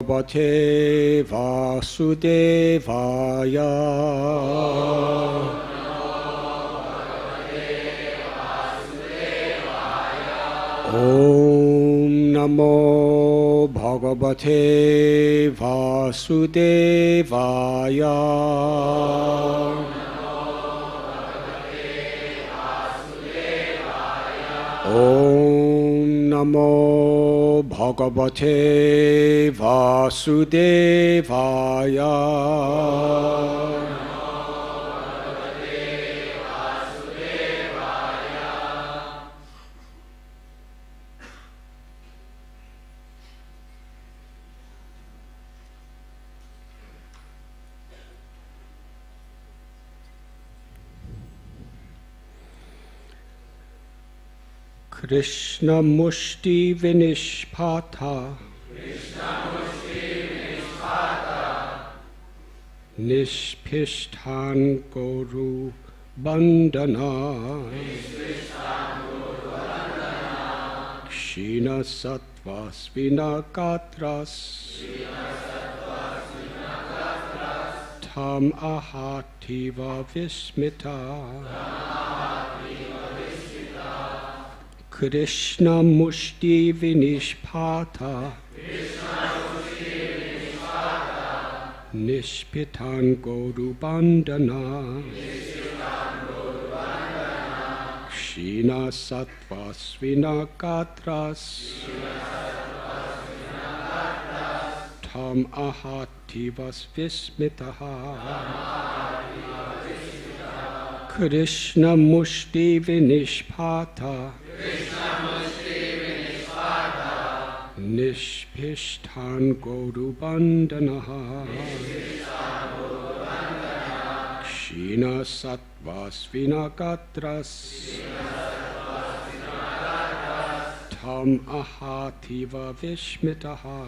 Bhagavate Vasudevaya. Om Namo Bhagavate Vasudevaya. Om Namo Bhagavate Vasudevaya. Krishna Mushti Vinishpata. Nishpishtan Guru Bandhana. Kshina Sattvas Vinakatras. Tam Ahativa Vismita. Krishna Mushti Vinishpata. Nishpitan Guru Bandhana. Kshina Sattvas Vinakatras. Tam Ahativas Vismitaha. Krishna Mushti Vinishpata. Nishpishtan Guru Bandhanaha. Kshina Sattvas Vinakatras. Tam Ahativa Vishmitaha.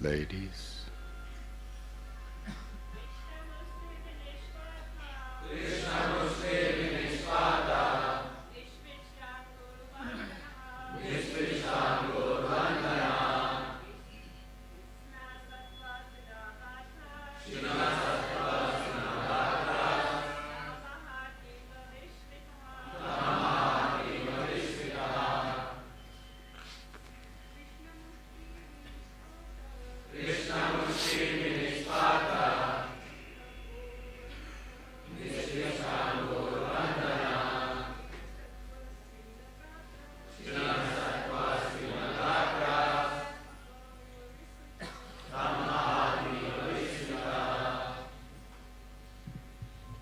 Ladies,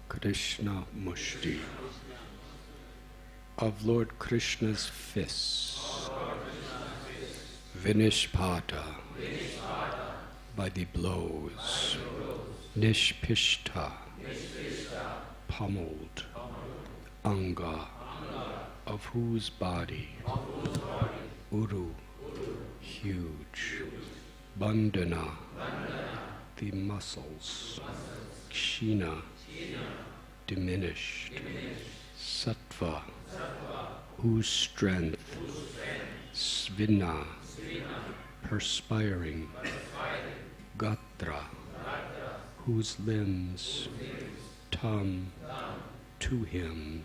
Krishna Mushti, of Lord Krishna's fists, Vinishpata, by the blows, Nishpishta, pummeled, Anga, of whose body, Uru, huge, Bandhana, the muscles, Kshina, diminished, Sattva, whose strength, Svina, perspiring, Gatra, whose limbs tum to him.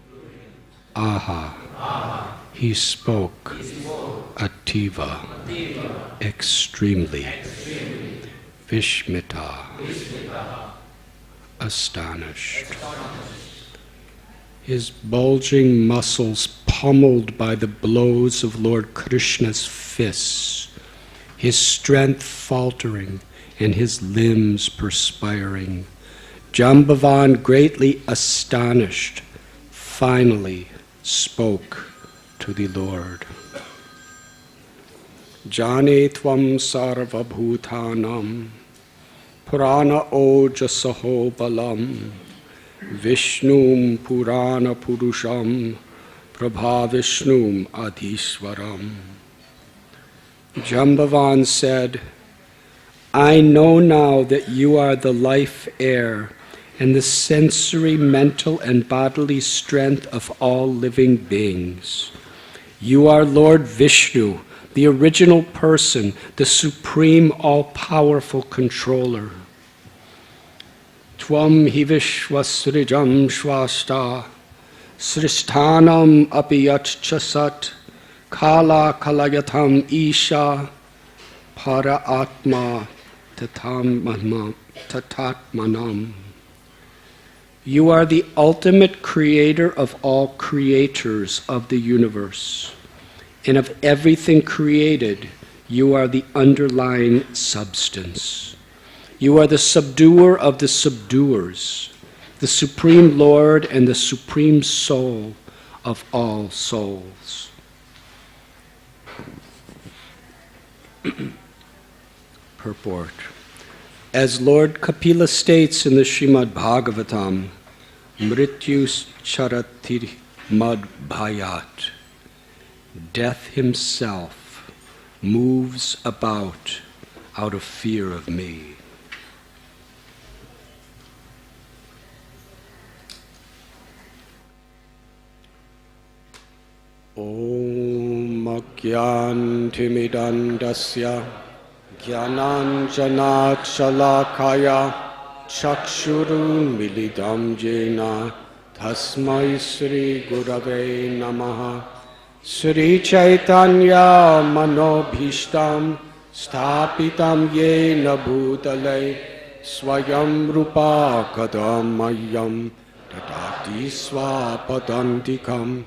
Aha, he spoke ativa, extremely, vishmita, astonished. His bulging muscles pummeled by the blows of Lord Krishna's fists, his strength faltering and his limbs perspiring. Jambavan, greatly astonished, finally spoke to the Lord. Jane tvam sarva bhutanam purana ojasaho balam Vishnum Purana Purusham Prabha Vishnum Adhishwaram. Jambavan said, I know now that you are the life air and the sensory, mental, and bodily strength of all living beings. You are Lord Vishnu, the original person, the supreme, all-powerful controller. Tvam hi vishwasrijam shwasta srishtanam apiyatcha sat kala kalayatam isha para atma tatatmanam. You are the ultimate creator of all creators of the universe, and of everything created, you are the underlying substance. You are the subduer of the subduers, the supreme Lord and the supreme soul of all souls. Purport. As Lord Kapila states in the Srimad Bhagavatam, Mrityus charati mad bhayat, death himself moves about out of fear of me. Om Agyantimidandasya Gyananjanat Shalakaya Chakshurun Milidam Jena Tasmai Sri Gurave Namaha Sri Chaitanya Manobhishtam Stapitam Yena Bhutale Swayam Rupa Kadamayam Tadati Swapadantikam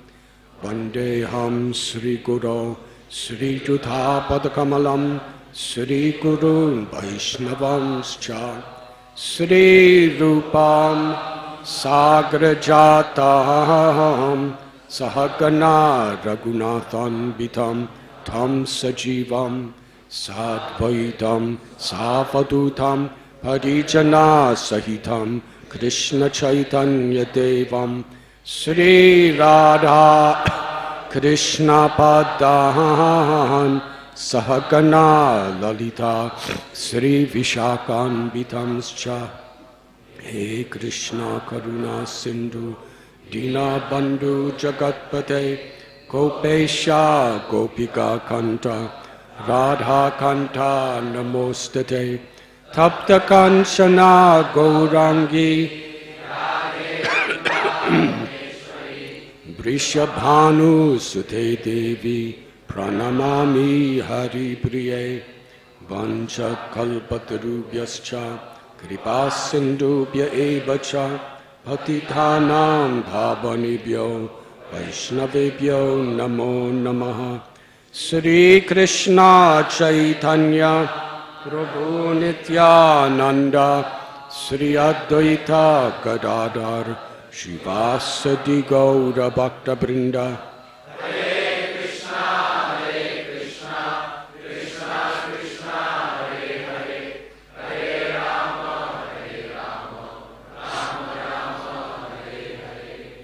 Vandeham Sri Guru Sri Jutha Padakamalam Sri Guru Vaishnavamscha Sri Rupam Sagrajatam Sahagana Raghunathan Bitam Tam Sajivam Sadvaitam Savadutam Parijana Sahitam Krishna Chaitanya Devam Sri Radha Krishna Padan Sahagana Lalita Sri Vishakan Bitamscha He Krishna Karuna Sindhu Dina Bandhu Jagatpate Gopesha Gopika Kanta Radha Kanta Namostate Tapta Kanchana Gaurangi Vrishabhanu Sute Devi Pranamami Hari Priye Vancha Kalpatarubhyascha Kripa Sindhubhya Evacha Patithanam Bhavanibhyo Vaishnavibhyo Namo Namaha Sri Krishna Chaitanya Prabhu Nityananda Sri Advaita Gadadhar Shivasadi Gaura Bhakta Brinda Hare Krishna, Krishna Krishna, Hare Hare, Hare Rama, Rama Rama, Hare Hare.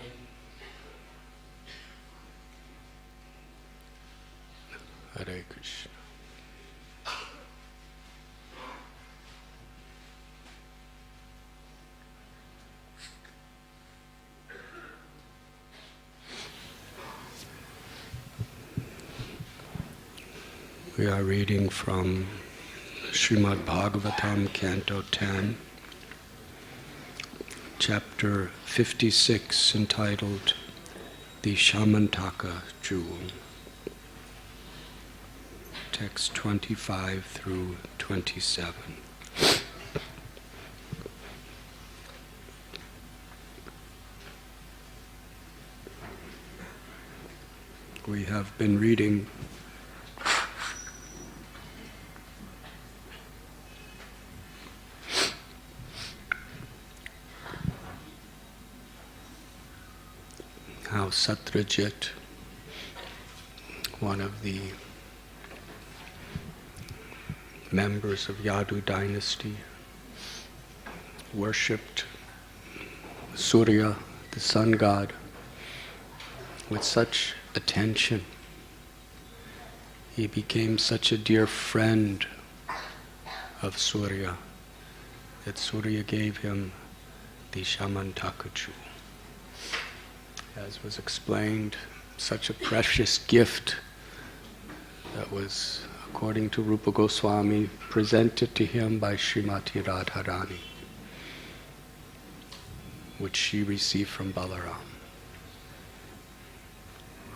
Hare Krishna. We are reading from Srimad Bhagavatam, Canto 10. chapter 56, entitled The Shamantaka Jewel, text 25 through 27. We have been reading how Satyajit, one of the members of Yadu dynasty, worshipped Surya, the sun god, with such attention. He became such a dear friend of Surya that Surya gave him the Shamantaka jewel. As was explained, such a precious gift that was, according to Rupa Goswami, presented to him by Srimati Radharani, which she received from Balaram,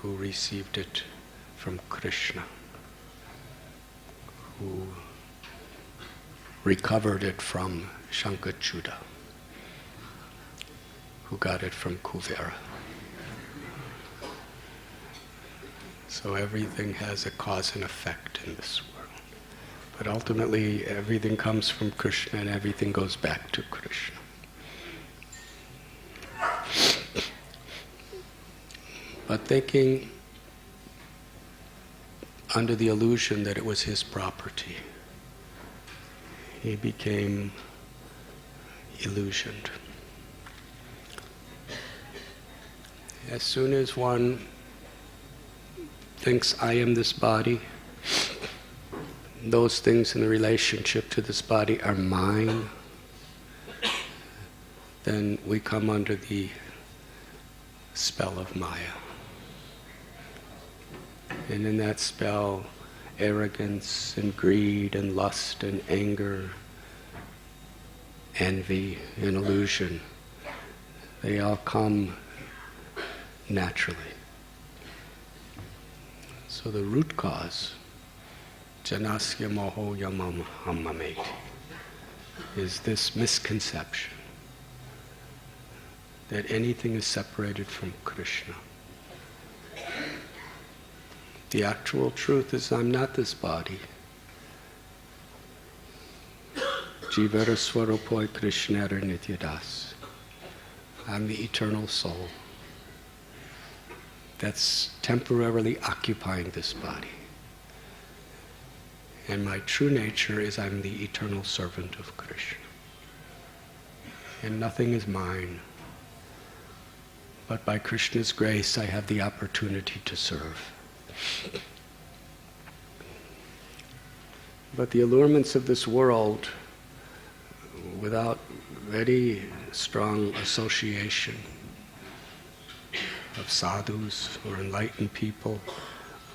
who received it from Krishna, who recovered it from Shankachuda, who got it from Kuvera. So everything has a cause and effect in this world. But ultimately, everything comes from Krishna and everything goes back to Krishna. But thinking under the illusion that it was his property, he became illusioned. As soon as one thinks, I am this body, those things in the relationship to this body are mine, then we come under the spell of Maya. And in that spell, arrogance and greed and lust and anger, envy and illusion, they all come naturally. So the root cause, janasya moho yamam hammameti, is this misconception that anything is separated from Krishna. The actual truth is, I'm not this body. Jivara swarupoi krishnara nityadas. I'm the eternal soul that's temporarily occupying this body. And my true nature is I'm the eternal servant of Krishna. And nothing is mine. But by Krishna's grace, I have the opportunity to serve. But the allurements of this world, without very strong association of sadhus or enlightened people,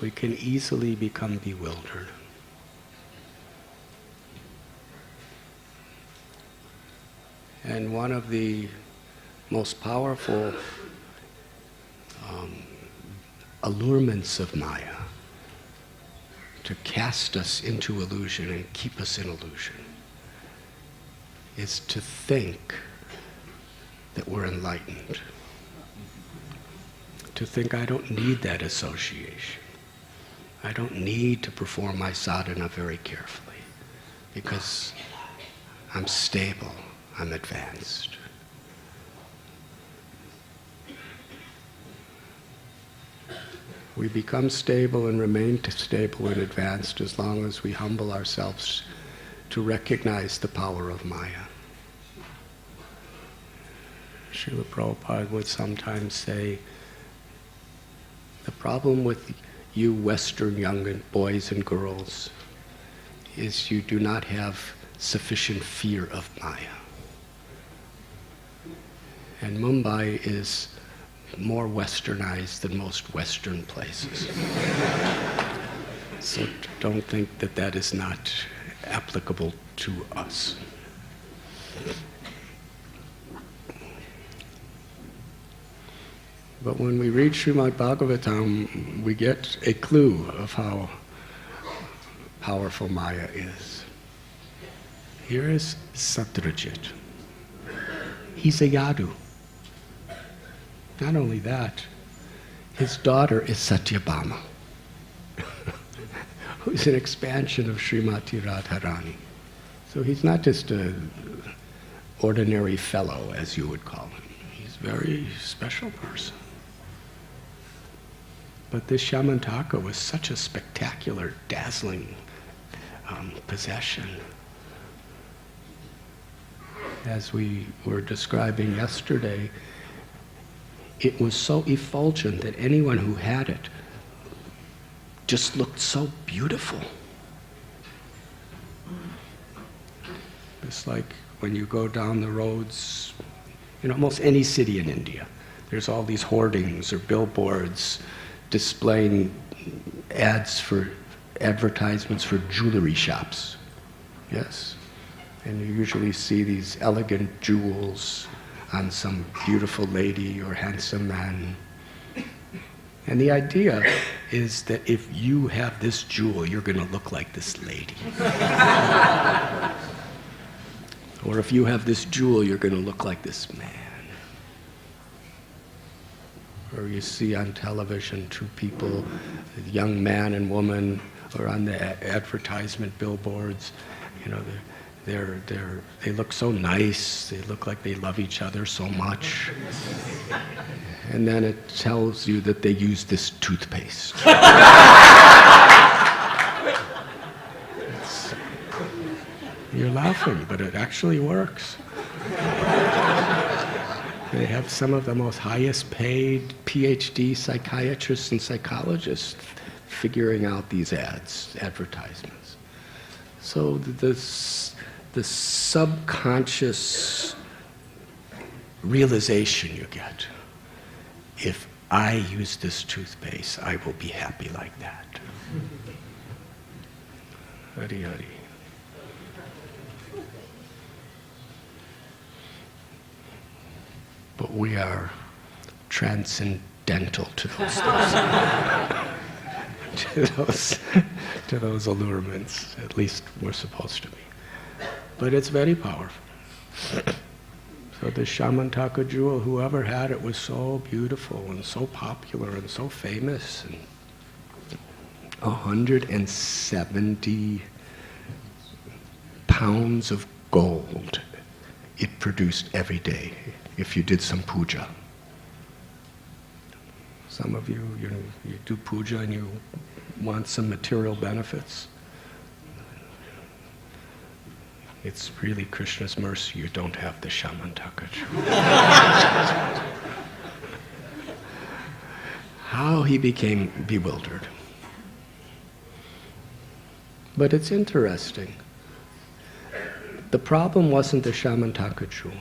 we can easily become bewildered. And one of the most powerful allurements of Maya, to cast us into illusion and keep us in illusion, is to think that we're enlightened. To think I don't need that association. I don't need to perform my sadhana very carefully because I'm stable, I'm advanced. We become stable and remain stable and advanced as long as we humble ourselves to recognize the power of Maya. Srila Prabhupada would sometimes say, the problem with you Western young boys and girls is you do not have sufficient fear of Maya. And Mumbai is more westernized than most Western places. So don't think that that is not applicable to us. But when we read Srimad Bhagavatam, we get a clue of how powerful Maya is. Here is Satyajit. He's a Yadu. Not only that, his daughter is Satyabhama, who's an expansion of Srimati Radharani. So he's not just an ordinary fellow, as you would call him. He's a very special person. But this Shamantaka was such a spectacular, dazzling possession. As we were describing yesterday, it was so effulgent that anyone who had it just looked so beautiful. It's like when you go down the roads in almost any city in India, there's all these hoardings or billboards displaying ads for advertisements for jewelry shops. Yes. And you usually see these elegant jewels on some beautiful lady or handsome man. And the idea is that if you have this jewel, you're going to look like this lady. Or if you have this jewel, you're going to look like this man. Or you see on television two people, a young man and woman, or on the advertisement billboards, you know, they look so nice, they look like they love each other so much. And then it tells you that they use this toothpaste. You're laughing, but it actually works. They have some of the most highest paid PhD psychiatrists and psychologists figuring out these advertisements. So the subconscious realization you get, if I use this toothpaste, I will be happy like that. Hari Hari. But we are transcendental to those things. to those allurements. At least we're supposed to be. But it's very powerful. So the Shamantaka jewel, whoever had it, was so beautiful and so popular and so famous. And 170 pounds of gold it produced every day if you did some puja. Some of you do puja and you want some material benefits. It's really Krishna's mercy you don't have the Shamantaka jewel. How he became bewildered. But it's interesting. The problem wasn't the Shamantaka jewel.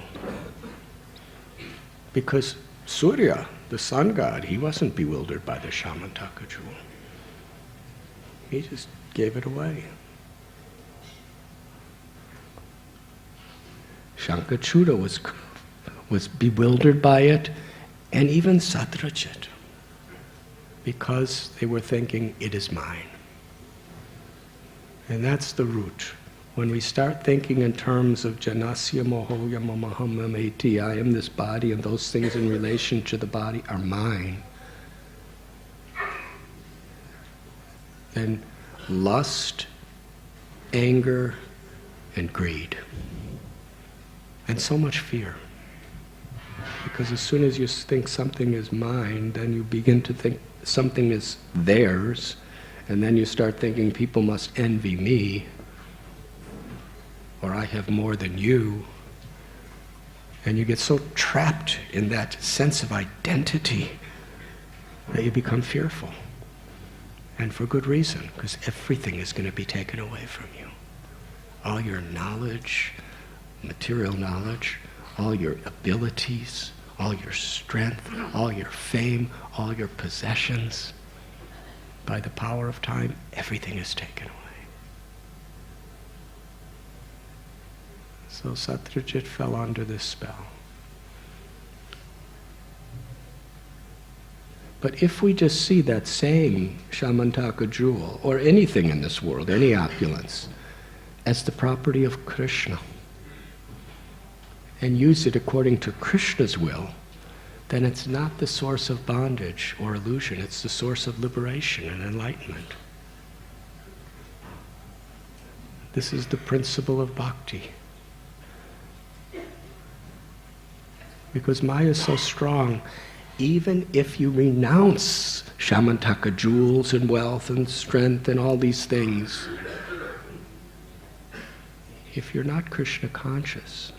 Because Surya, the sun god, he wasn't bewildered by the Shamantaka jewel. He just gave it away. Shankachuda was bewildered by it, and even Satyajit, because they were thinking, it is mine. And that's the root. When we start thinking in terms of janasya mohoya mamaham mameti, I am this body, and those things in relation to the body are mine, then lust, anger, and greed, and so much fear. Because as soon as you think something is mine, then you begin to think something is theirs, and then you start thinking people must envy me, or I have more than you. And you get so trapped in that sense of identity that you become fearful. And for good reason, because everything is going to be taken away from you. All your knowledge, material knowledge, all your abilities, all your strength, all your fame, all your possessions. By the power of time, everything is taken away. So Satyajit fell under this spell. But if we just see that same Shamantaka jewel, or anything in this world, any opulence, as the property of Krishna, and use it according to Krishna's will, then it's not the source of bondage or illusion, it's the source of liberation and enlightenment. This is the principle of bhakti. Because Maya is so strong, even if you renounce Shamantaka jewels and wealth and strength and all these things, if you're not Krishna conscious,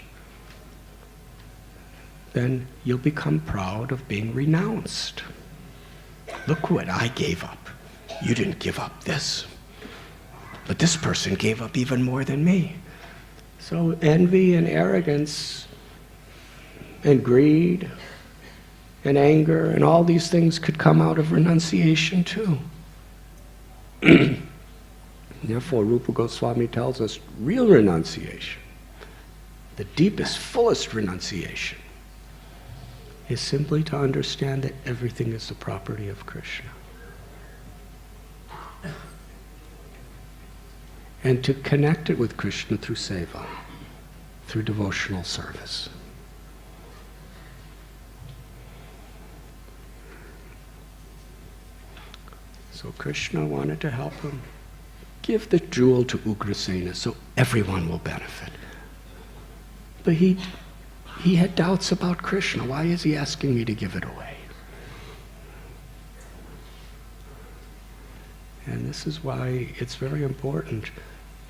then you'll become proud of being renounced. Look what I gave up. You didn't give up this. But this person gave up even more than me. So envy and arrogance and greed and anger and all these things could come out of renunciation too. Therefore, Rupa Goswami tells us real renunciation, the deepest, fullest renunciation, is simply to understand that everything is the property of Krishna. And to connect it with Krishna through seva, through devotional service. So Krishna wanted to help him. Give the jewel to Ugrasena so everyone will benefit. But he had doubts about Krishna. Why is he asking me to give it away? And this is why it's very important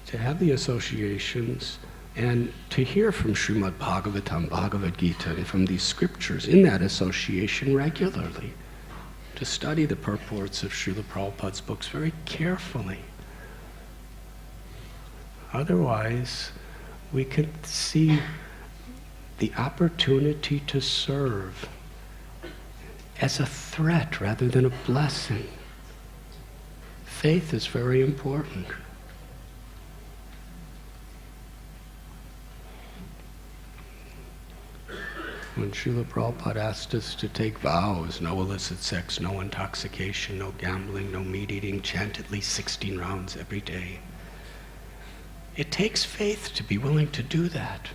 to have the associations and to hear from Srimad Bhagavatam, Bhagavad Gita, and from these scriptures in that association regularly. To study the purports of Srila Prabhupada's books very carefully. Otherwise, we can see the opportunity to serve as a threat rather than a blessing. Faith is very important. When Srila Prabhupada asked us to take vows, no illicit sex, no intoxication, no gambling, no meat eating, chant at least 16 rounds every day. It takes faith to be willing to do that.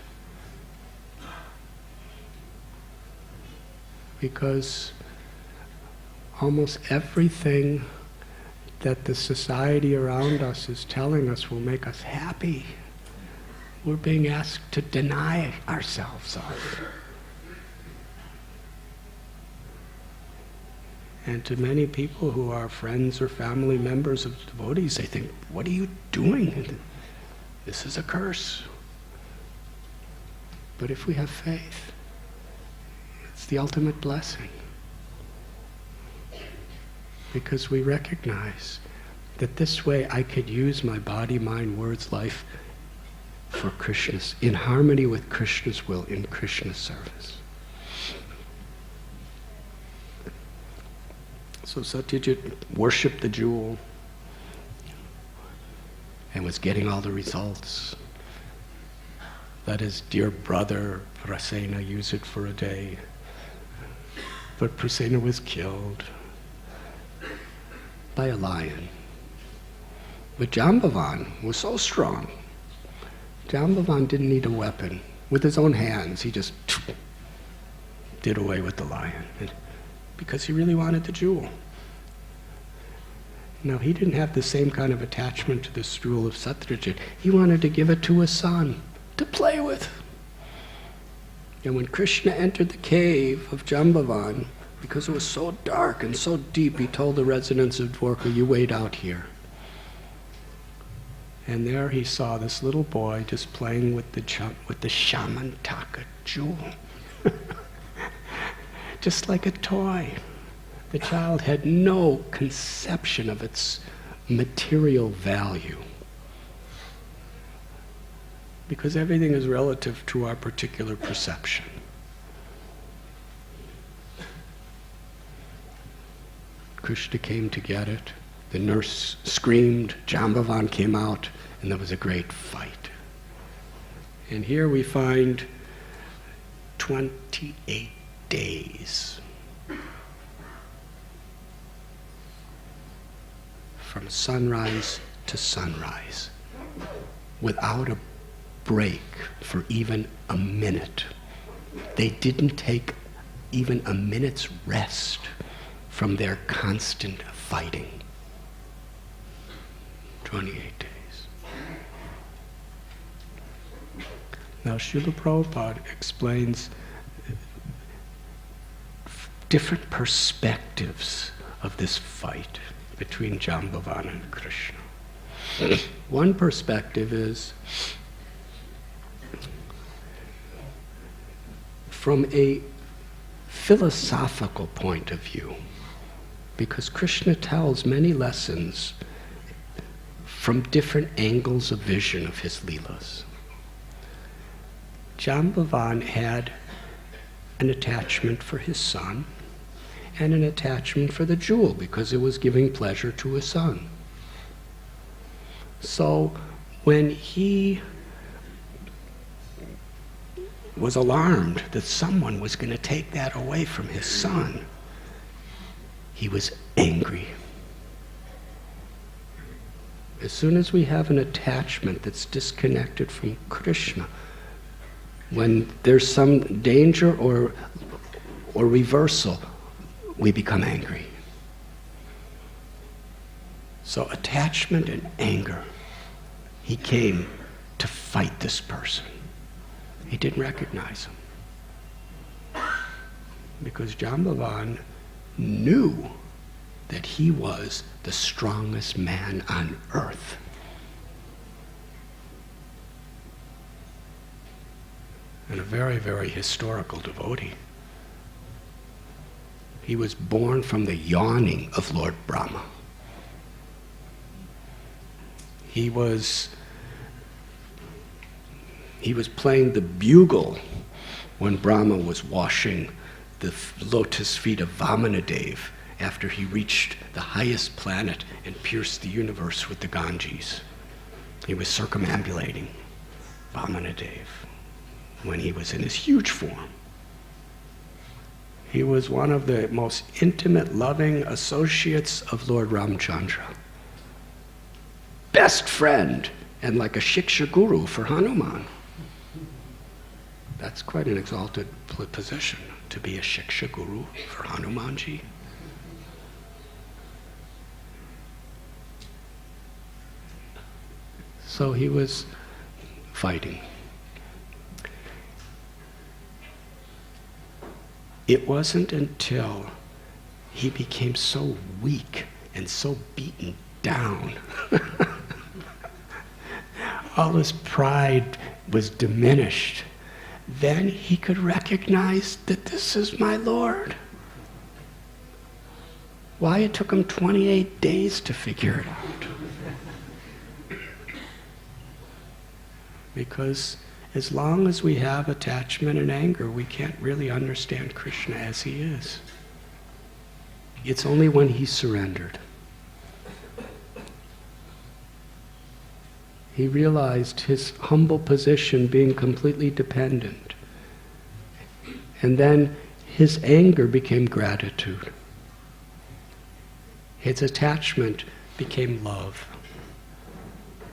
Because almost everything that the society around us is telling us will make us happy, we're being asked to deny ourselves of. And to many people who are friends or family members of devotees, they think, what are you doing? This is a curse. But if we have faith, it's the ultimate blessing. Because we recognize that this way I could use my body, mind, words, life for Krishna's, in harmony with Krishna's will, in Krishna's service. So Satyajit worshipped the jewel and was getting all the results. Let his dear brother Prasena use it for a day. But Prasena was killed by a lion. But Jambavan was so strong. Jambavan didn't need a weapon. With his own hands, he just did away with the lion. Because he really wanted the jewel. Now, he didn't have the same kind of attachment to this jewel of Satyajit. He wanted to give it to his son to play with. And when Krishna entered the cave of Jambavan, because it was so dark and so deep, he told the residents of Dwarka, you wait out here. And there he saw this little boy just playing with the Shamantaka jewel. Just like a toy. The child had no conception of its material value. Because everything is relative to our particular perception. Krishna came to get it. The nurse screamed, Jambavan came out, and there was a great fight. And here we find 28 days from sunrise to sunrise without a break for even a minute. They didn't take even a minute's rest from their constant fighting. 28 days. Now, Srila Prabhupada explains different perspectives of this fight between Jambavan and Krishna. One perspective is from a philosophical point of view, because Krishna tells many lessons from different angles of vision of his Leelas. Jambavan had an attachment for his son and an attachment for the jewel because it was giving pleasure to his son. So when he was alarmed that someone was going to take that away from his son, he was angry. As soon as we have an attachment that's disconnected from Krishna, when there's some danger or reversal, we become angry. So attachment and anger. He came to fight this person. He didn't recognize him. Because Jambavan knew that he was the strongest man on earth. And a very, very historical devotee. He was born from the yawning of Lord Brahma. He was playing the bugle when Brahma was washing the lotus feet of Vamanadev after he reached the highest planet and pierced the universe with the Ganges. He was circumambulating Vamanadev when he was in his huge form. He was one of the most intimate, loving associates of Lord Ramchandra. Best friend, and like a Shiksha guru for Hanuman. That's quite an exalted position, to be a Shiksha guru for Hanumanji. So he was fighting. It wasn't until he became so weak and so beaten down, all his pride was diminished, then he could recognize that this is my Lord. Why it took him 28 days to figure it out? Because as long as we have attachment and anger, we can't really understand Krishna as he is. It's only when he surrendered. He realized his humble position being completely dependent. And then his anger became gratitude. His attachment became love.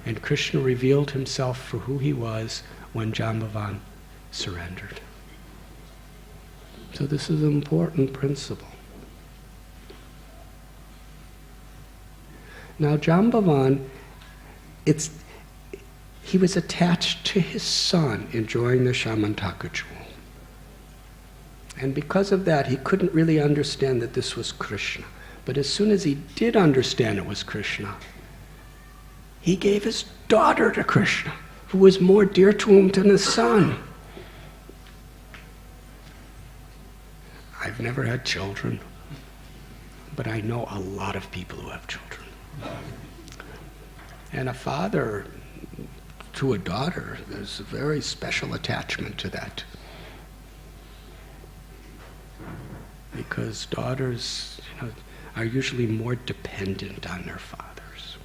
And Krishna revealed himself for who he was when Jambavan surrendered. So this is an important principle. Now Jambavan, he was attached to his son enjoying the Shamantaka jewel. And because of that, he couldn't really understand that this was Krishna. But as soon as he did understand it was Krishna, he gave his daughter to Krishna, who was more dear to him than his son. I've never had children, but I know a lot of people who have children. And a father to a daughter, there's a very special attachment to that. Because daughters, are usually more dependent on their fathers.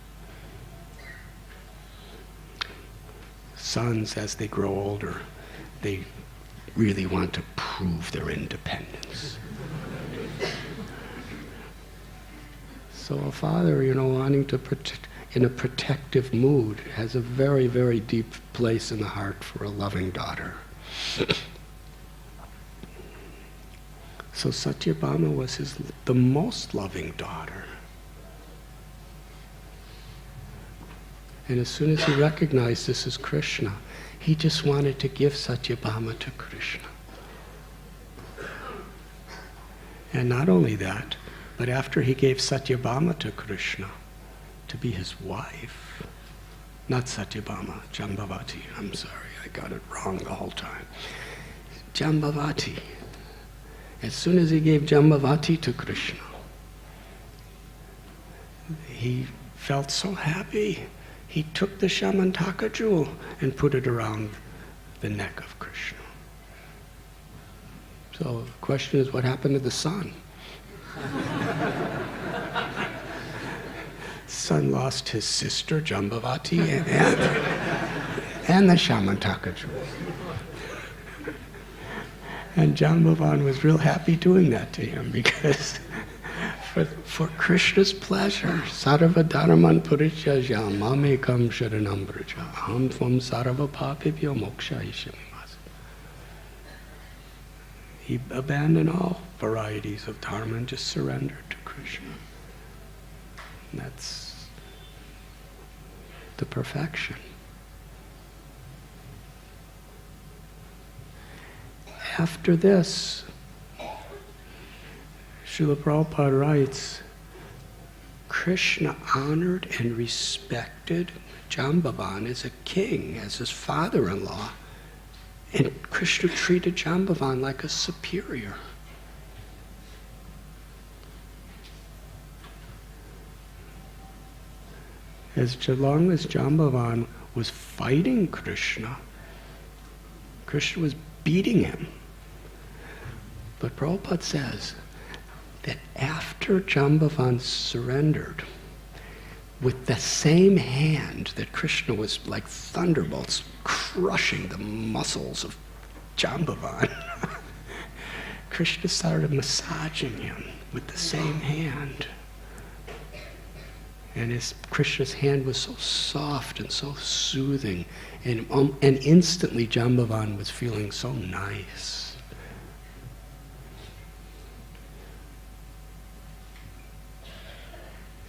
Sons, as they grow older, they really want to prove their independence. So a father, wanting to protect, in a protective mood, has a very, very deep place in the heart for a loving daughter. So Satyabhama was the most loving daughter. And as soon as he recognized this as Krishna, he just wanted to give Satyabhama to Krishna. And not only that, but after he gave Satyabhama to Krishna to be his wife, not Satyabhama, Jambavati, I'm sorry, I got it wrong the whole time. Jambavati. As soon as he gave Jambavati to Krishna, he felt so happy. He took the Shamantaka jewel and put it around the neck of Krishna. So the question is, what happened to the son? Son lost his sister, Jambavati, and the Shamantaka jewel. And Jambavan was real happy doing that to him because for Krishna's pleasure, Sarva Dharman Purichaja Mamekam Sharanam Braja Aham Tvam Sarva Papibhyo Mokshayishyami. He abandoned all varieties of dharma and just surrendered to Krishna. And that's the perfection. After this, Srila Prabhupada writes, Krishna honored and respected Jambavan as a king, as his father-in-law. And Krishna treated Jambavan like a superior. As long as Jambavan was fighting Krishna, Krishna was beating him. But Prabhupada says that after Jambavan surrendered, with the same hand that Krishna was like thunderbolts crushing the muscles of Jambavan, Krishna started massaging him with the same hand. And Krishna's hand was so soft and so soothing, and instantly Jambavan was feeling so nice.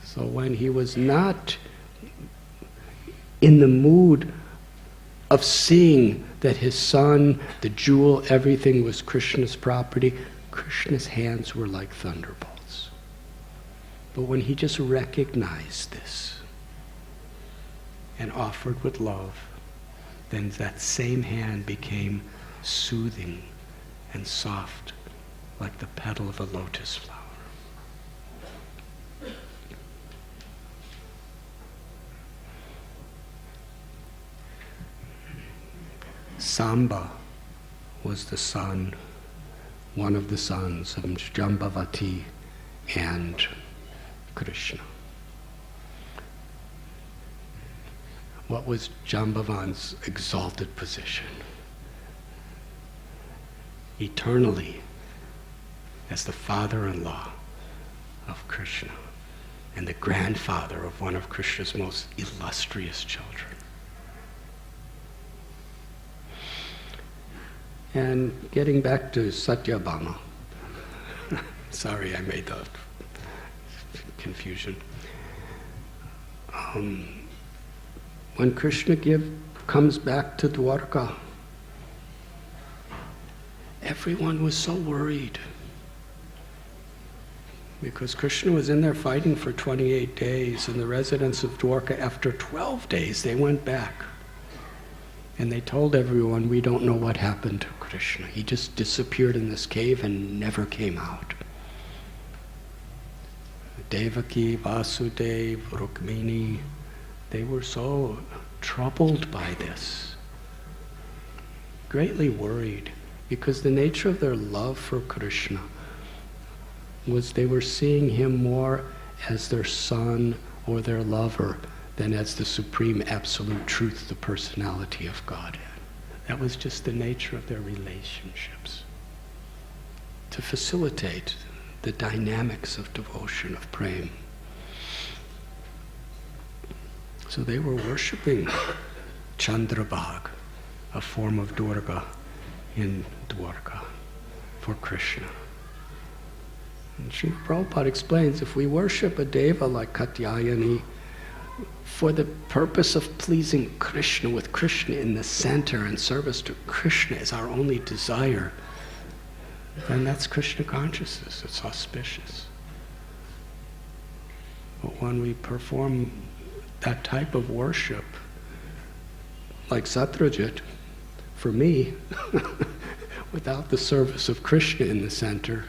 So when he was not in the mood of seeing that his son, the jewel, everything was Krishna's property, Krishna's hands were like thunderbolts. But when he just recognized this and offered with love, then that same hand became soothing and soft like the petal of a lotus flower. Samba was the son, one of the sons of Jambavati and Krishna. What was Jambavan's exalted position? Eternally, as the father-in-law of Krishna and the grandfather of one of Krishna's most illustrious children. And getting back to Satyabhama, sorry I made the confusion. When Krishna comes back to Dwarka, everyone was so worried because Krishna was in there fighting for 28 days, and the residents of Dwarka, after 12 days, they went back. And they told everyone, we don't know what happened to Krishna. He just disappeared in this cave and never came out. Devaki, Vasudeva, Rukmini, they were so troubled by this, greatly worried, because the nature of their love for Krishna was they were seeing him more as their son or their lover than as the supreme absolute truth, the personality of Godhead. That was just the nature of their relationships. To facilitate the dynamics of devotion, of prema. So they were worshipping Chandrabhag, a form of Durga in Dwarka, for Krishna. And Srila Prabhupada explains, if we worship a deva like Katyayani for the purpose of pleasing Krishna, with Krishna in the center and service to Krishna is our only desire, then that's Krishna consciousness. It's auspicious. But when we perform that type of worship, like Satyajit, for me, without the service of Krishna in the center,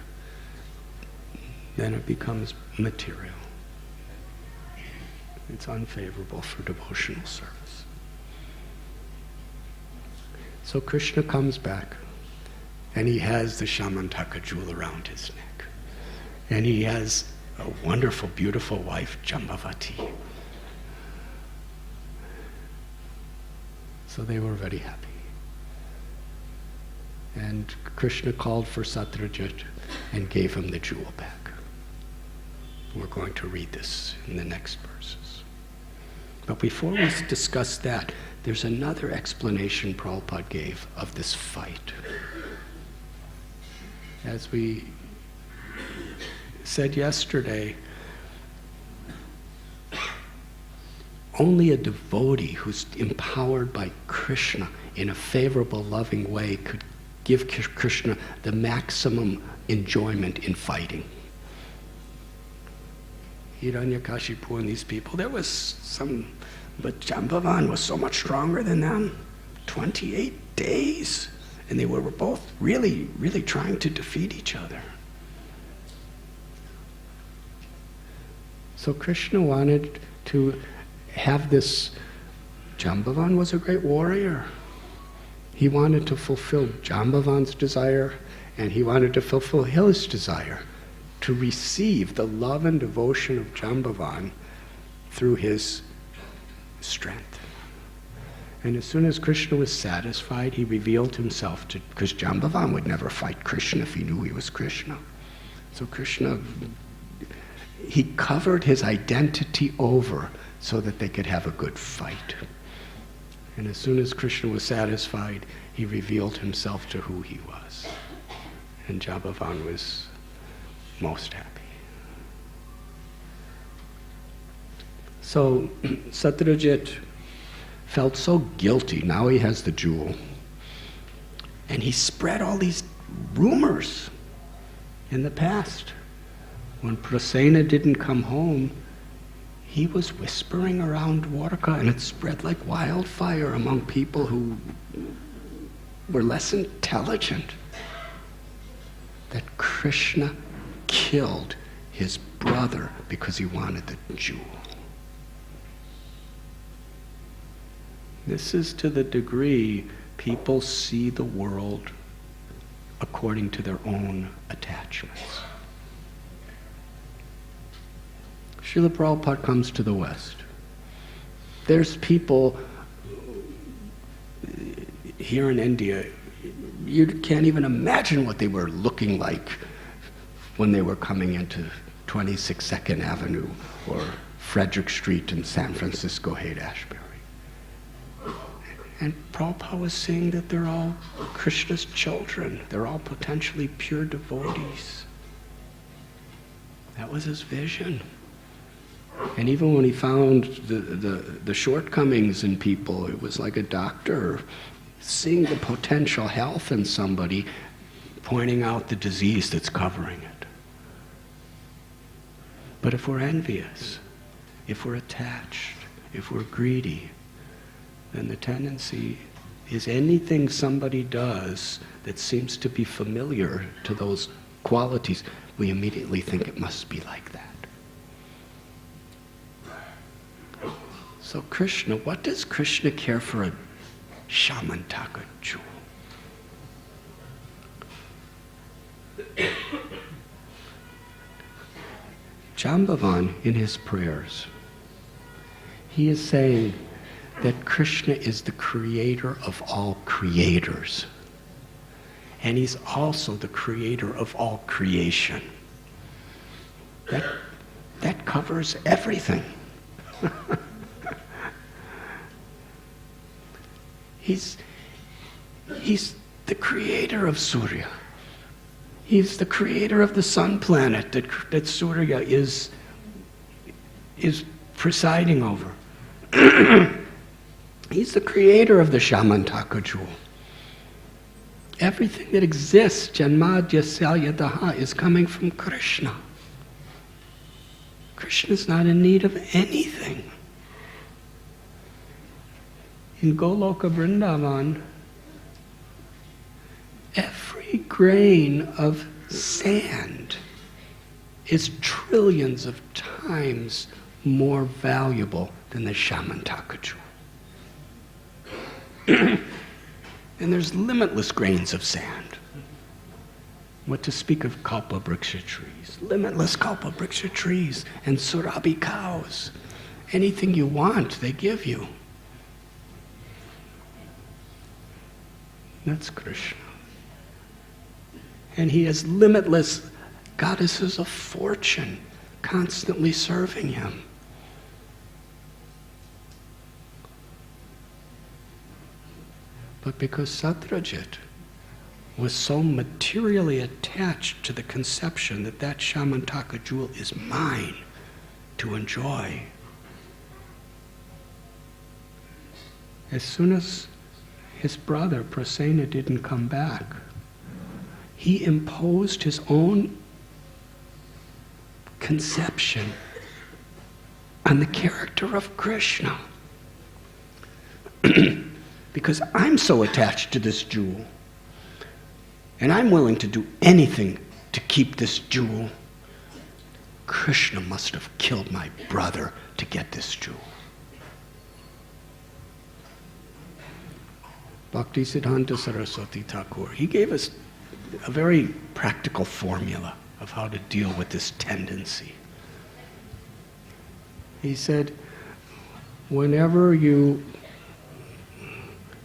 then it becomes material. It's unfavorable for devotional service. So Krishna comes back, and he has the Shamantaka jewel around his neck. And he has a wonderful, beautiful wife, Jambavati. So they were very happy. And Krishna called for Satyajit and gave him the jewel back. We're going to read this in the next verses. But before we discuss that, there's another explanation Prabhupada gave of this fight. As we said yesterday, only a devotee who's empowered by Krishna in a favorable, loving way could give Krishna the maximum enjoyment in fighting. Hiranyakashipu and these people, there was some, but Jambavan was so much stronger than them. 28 days. And they were both really, really trying to defeat each other. So Krishna wanted to have this. Jambavan was a great warrior. He wanted to fulfill Jambavan's desire, and he wanted to fulfill his desire to receive the love and devotion of Jambavan through his strength. And as soon as Krishna was satisfied, he revealed himself to, because Jambavan would never fight Krishna if he knew he was Krishna. So Krishna, he covered his identity over so that they could have a good fight. And as soon as Krishna was satisfied, he revealed himself to who he was. And Jambavan was most happy. So Satyajit felt so guilty. Now he has the jewel. And he spread all these rumors in the past. When Prasena didn't come home, he was whispering around Dwarka, and it spread like wildfire among people who were less intelligent, that Krishna killed his brother because he wanted the jewel. This is to the degree people see the world according to their own attachments. Srila Prabhupada comes to the West. There's people here in India, you can't even imagine what they were looking like when they were coming into 26 2nd Avenue or Frederick Street in San Francisco, Haight-Ashbury. And Prabhupada was saying that they're all Krishna's children. They're all potentially pure devotees. That was his vision. And even when he found the shortcomings in people, it was like a doctor seeing the potential health in somebody, pointing out the disease that's covering it. But if we're envious, if we're attached, if we're greedy, then the tendency is anything somebody does that seems to be familiar to those qualities, we immediately think it must be like that. So Krishna, what does Krishna care for a Shamantaka jewel? Jambavan, in his prayers, he is saying that Krishna is the creator of all creators. And he's also the creator of all creation. That covers everything. He's the creator of Surya. He's the creator of the sun planet that Surya is presiding over. He's the creator of the Shamantaka jewel. Everything that exists, Janmadya Salyadaha, is coming from Krishna. Krishna's not in need of anything. In Goloka Vrindavan, every grain of sand is trillions of times more valuable than the Shamantaka jewel. And there's limitless grains of sand. What to speak of kalpa-vriksha trees, limitless kalpa-vriksha trees, and surabhi cows. Anything you want, they give you. That's Krishna. And he has limitless goddesses of fortune constantly serving him. But because Satyajit was so materially attached to the conception that that Shamantaka jewel is mine to enjoy, as soon as his brother Prasena didn't come back, he imposed his own conception on the character of Krishna. Because I'm so attached to this jewel, and I'm willing to do anything to keep this jewel, Krishna must have killed my brother to get this jewel. Bhaktisiddhanta Saraswati Thakur, he gave us a very practical formula of how to deal with this tendency. He said,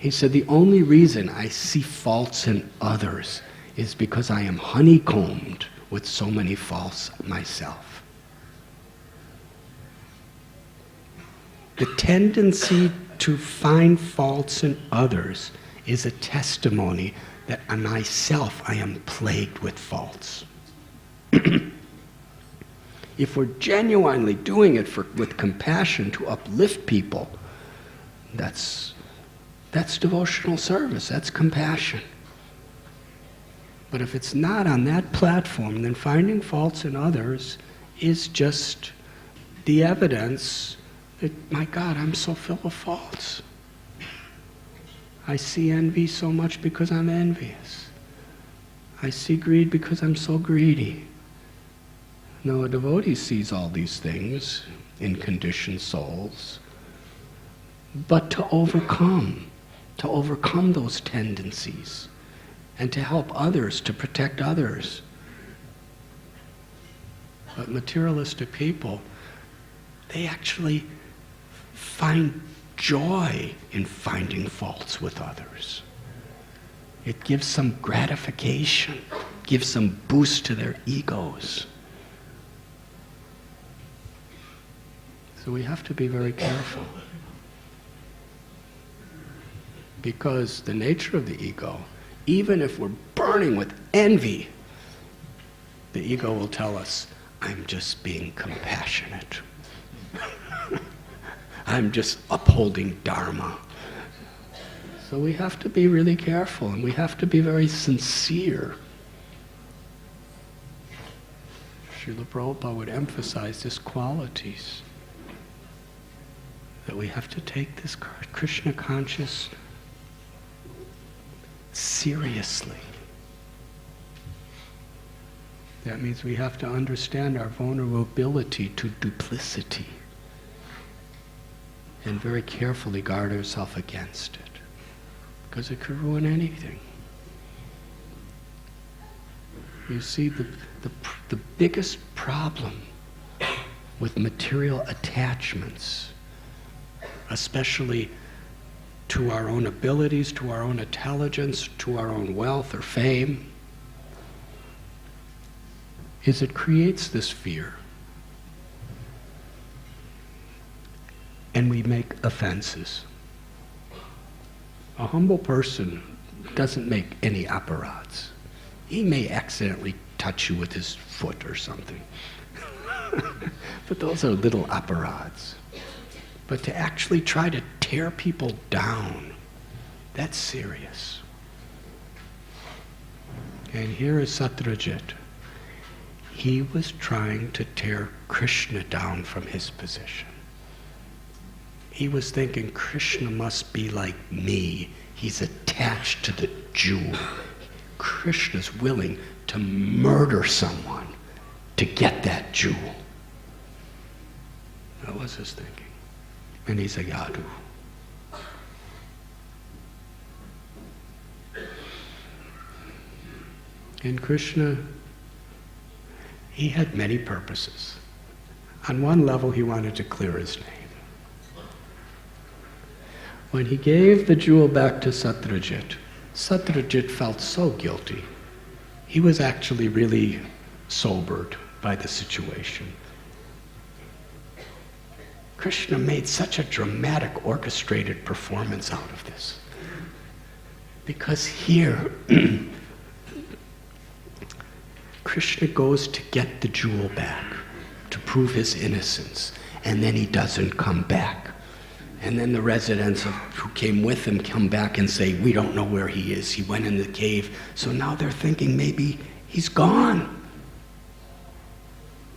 he said, the only reason I see faults in others is because I am honeycombed with so many faults myself. The tendency to find faults in others is a testimony that on myself I am plagued with faults. If we're genuinely doing it with compassion to uplift people, that's devotional service, that's compassion. But if it's not on that platform, then finding faults in others is just the evidence that, my God, I'm so full of faults. I see envy so much because I'm envious. I see greed because I'm so greedy. No, a devotee sees all these things in conditioned souls, but to overcome those tendencies and to help others, to protect others. But materialistic people, they actually find joy in finding faults with others. It gives some gratification, gives some boost to their egos. So we have to be very careful. Because the nature of the ego, even if we're burning with envy, the ego will tell us, I'm just being compassionate. I'm just upholding Dharma. So we have to be really careful, and we have to be very sincere. Srila Prabhupada would emphasize these qualities, that we have to take this Krishna conscious seriously. That means we have to understand our vulnerability to duplicity and very carefully guard ourselves against it, because it could ruin anything. You see, the biggest problem with material attachments, especially to our own abilities, to our own intelligence, to our own wealth or fame, is it creates this fear. And we make offenses. A humble person doesn't make any aparadhs. He may accidentally touch you with his foot or something. But those are little aparadhs. But to actually try to tear people down, that's serious. And here is Satyajit. He was trying to tear Krishna down from his position. He was thinking Krishna must be like me. He's attached to the jewel. Krishna's willing to murder someone to get that jewel. That was his thinking. And he's a yadu. And Krishna, he had many purposes. On one level, he wanted to clear his name. When he gave the jewel back to Satyajit, Satyajit felt so guilty. He was actually really sobered by the situation. Krishna made such a dramatic, orchestrated performance out of this. Because here, Krishna goes to get the jewel back, to prove his innocence, and then he doesn't come back. And then the residents who came with him come back and say, we don't know where he is. He went in the cave. So now they're thinking maybe he's gone.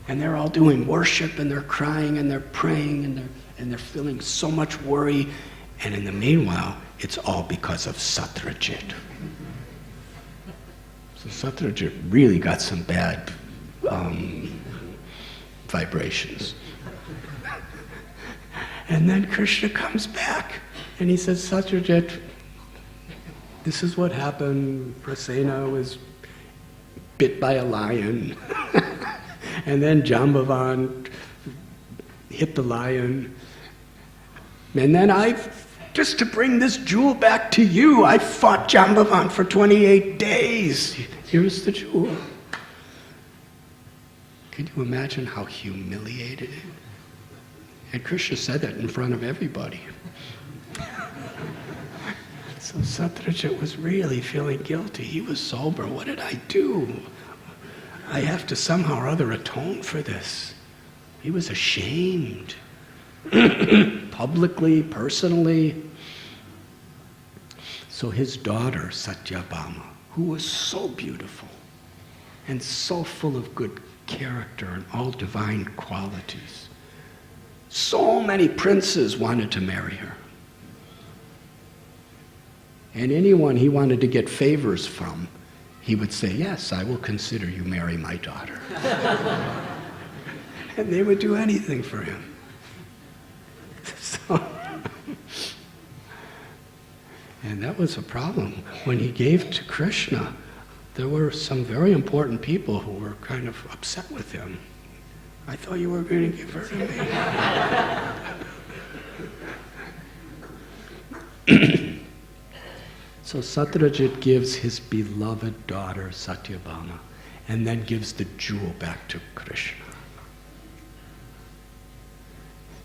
And they're all doing worship, and they're crying, and they're praying, and they're feeling so much worry. And in the meanwhile, it's all because of Satyajit. So Satyajit really got some bad vibrations. And then Krishna comes back, and he says, Satyajit, this is what happened. Prasenna was bit by a lion. And then Jambavan hit the lion. And then just to bring this jewel back to you, I fought Jambavan for 28 days. Here's the jewel. Can you imagine how humiliated it is? And Krishna said that in front of everybody. So Satyajit was really feeling guilty. He was sober. What did I do? I have to somehow or other atone for this. He was ashamed. Publicly, personally. So his daughter, Satyabhama, who was so beautiful and so full of good character and all divine qualities, so many princes wanted to marry her. And anyone he wanted to get favors from, he would say, yes, I will consider you marry my daughter. And they would do anything for him. So, and that was a problem. When he gave to Krishna, there were some very important people who were kind of upset with him. I thought you were going to give her to me. So Satyajit gives his beloved daughter Satyabhama, and then gives the jewel back to Krishna.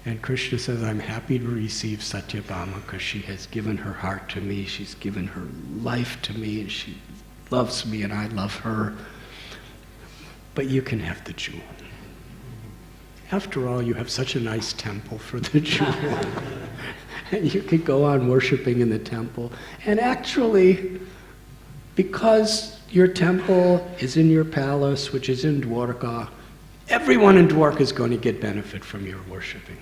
And Krishna says, I'm happy to receive Satyabhama because she has given her heart to me, she's given her life to me, and she loves me and I love her. But you can have the jewel. After all, you have such a nice temple for the jewel. And you could go on worshiping in the temple. And actually, because your temple is in your palace, which is in Dwarka, everyone in Dwarka is going to get benefit from your worshiping.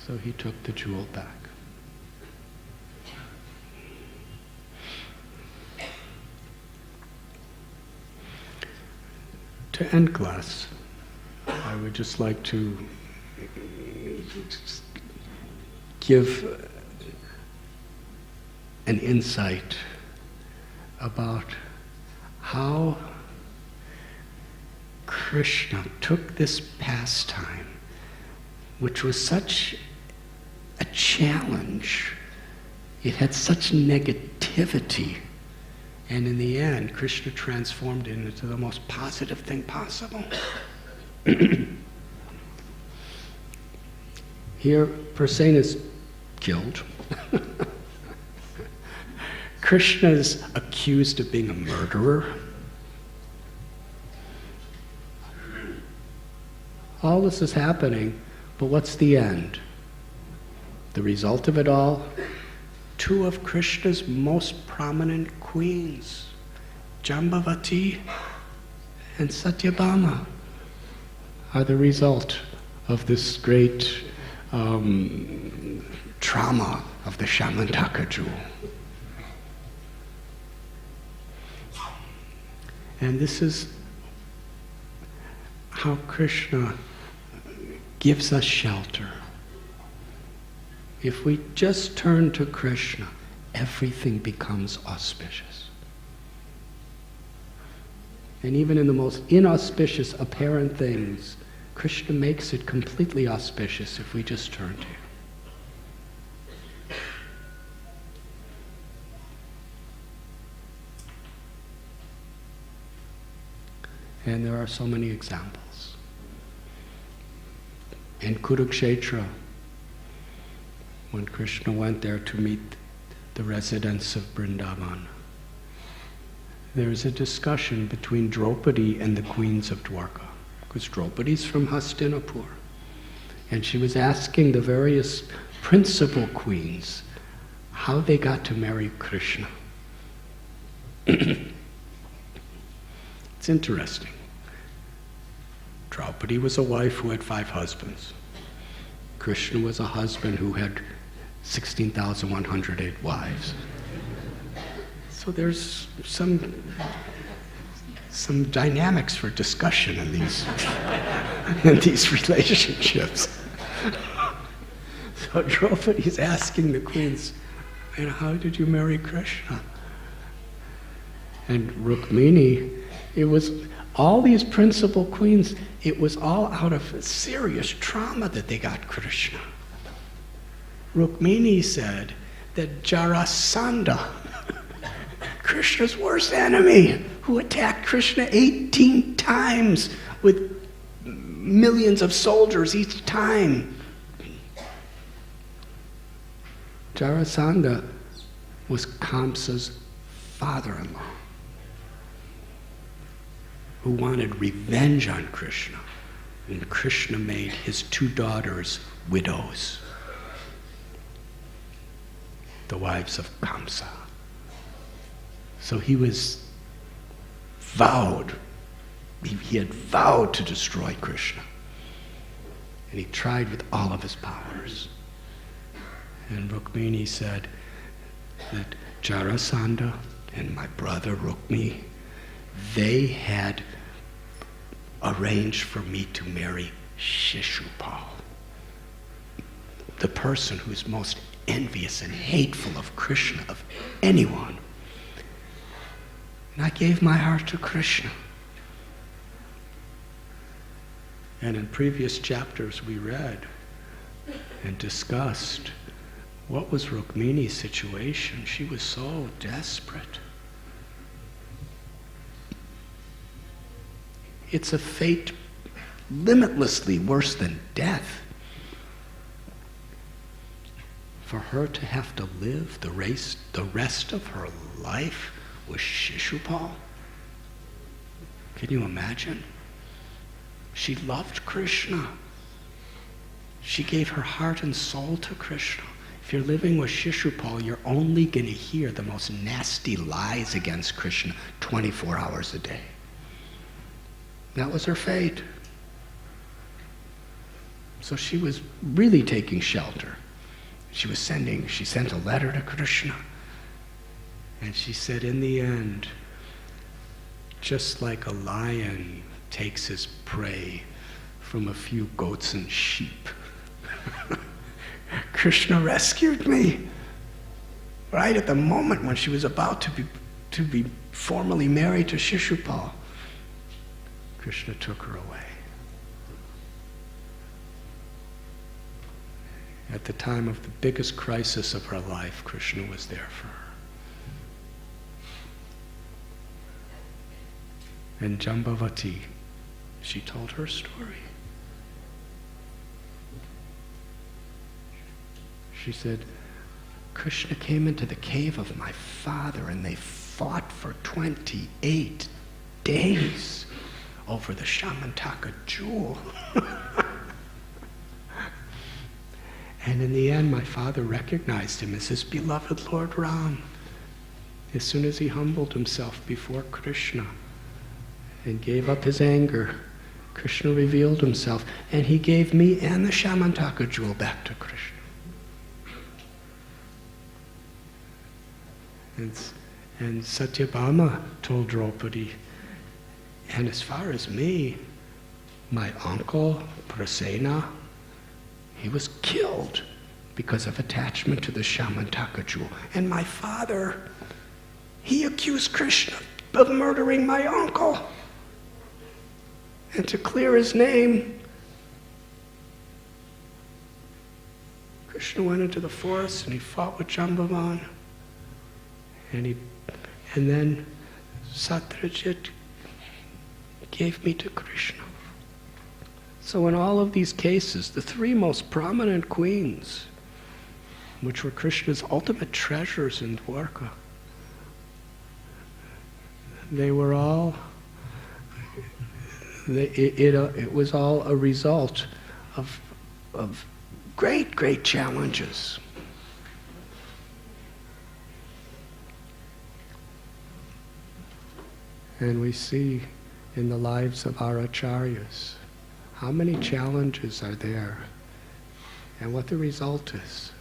So he took the jewel back. To end class, I would just like to give an insight about how Krishna took this pastime, which was such a challenge, it had such negativity, and in the end, Krishna transformed it into the most positive thing possible. Here, Prasenna's killed. Krishna is accused of being a murderer. All this is happening, but what's the end? The result of it all? Two of Krishna's most prominent queens, Jambavati and Satyabhama, are the result of this great trauma of the Shamantaka jewel. And this is how Krishna gives us shelter. If we just turn to Krishna, everything becomes auspicious. And even in the most inauspicious apparent things, Krishna makes it completely auspicious if we just turn to him. And there are so many examples. In Kurukshetra, when Krishna went there to meet the residents of Vrindavan, there is a discussion between Draupadi and the queens of Dwarka, because Draupadi's from Hastinapur. And she was asking the various principal queens how they got to marry Krishna. It's interesting. Draupadi was a wife who had 5 husbands. Krishna was a husband who had 16,108 wives. So there's some dynamics for discussion in these in these relationships. So Draupadi's asking the queens, how did you marry Krishna? And Rukmini, it was all these principal queens, it was all out of serious trauma that they got Krishna. Rukmini said that Jarasandha, Krishna's worst enemy, who attacked Krishna 18 times with millions of soldiers each time. Jarasandha was Kamsa's father-in-law, who wanted revenge on Krishna. And Krishna made his 2 daughters widows, the wives of Kamsa. So he was vowed, he had vowed to destroy Krishna. And he tried with all of his powers. And Rukmini said that Jarasandha and my brother Rukmi, they had arranged for me to marry Shishupal, the person who's most envious and hateful of Krishna, of anyone. And I gave my heart to Krishna. And in previous chapters we read and discussed what was Rukmini's situation. She was so desperate. It's a fate limitlessly worse than death. For her to have to live the rest of her life with Shishupal? Can you imagine? She loved Krishna. She gave her heart and soul to Krishna. If you're living with Shishupal, you're only going to hear the most nasty lies against Krishna 24 hours a day. That was her fate. So she was really taking shelter. She sent a letter to Krishna. And she said, in the end, just like a lion takes his prey from a few goats and sheep, Krishna rescued me. Right at the moment when she was about to be formally married to Shishupal, Krishna took her away. At the time of the biggest crisis of her life, Krishna was there for her. And Jambavati, she told her story. She said, Krishna came into the cave of my father and they fought for 28 days over the Shamantaka jewel. And in the end, my father recognized him as his beloved Lord Ram. As soon as he humbled himself before Krishna and gave up his anger, Krishna revealed himself, and he gave me and the Shamantaka jewel back to Krishna. And Satyabhama told Draupadi, and as far as me, my uncle, Prasena, he was killed because of attachment to the Shamantaka jewel. And my father, he accused Krishna of murdering my uncle. And to clear his name, Krishna went into the forest and he fought with Jambavan. And then Satyajit gave me to Krishna. So in all of these cases, the three most prominent queens, which were Krishna's ultimate treasures in Dwarka, they were all, it was all a result of great, great challenges. And we see in the lives of our acharyas how many challenges are there and what the result is.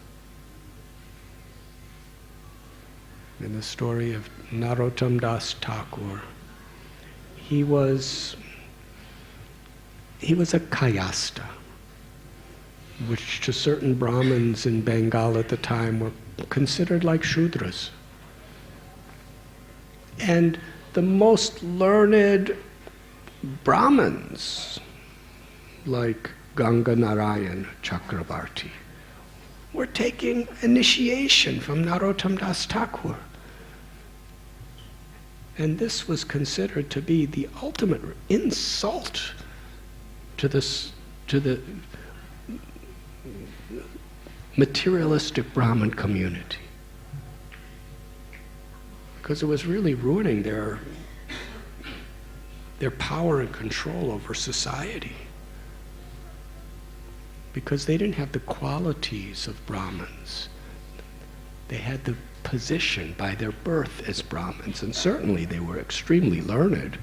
In the story of Narottam Das Thakur, he was a kayasta, which to certain Brahmins in Bengal at the time were considered like Shudras. And the most learned Brahmins, like Ganga Narayan Chakrabarti, were taking initiation from Narottam Das Thakur. And this was considered to be the ultimate insult to the materialistic Brahmin community, because it was really ruining their power and control over society, because they didn't have the qualities of Brahmins. They had the position by their birth as Brahmins, and certainly they were extremely learned,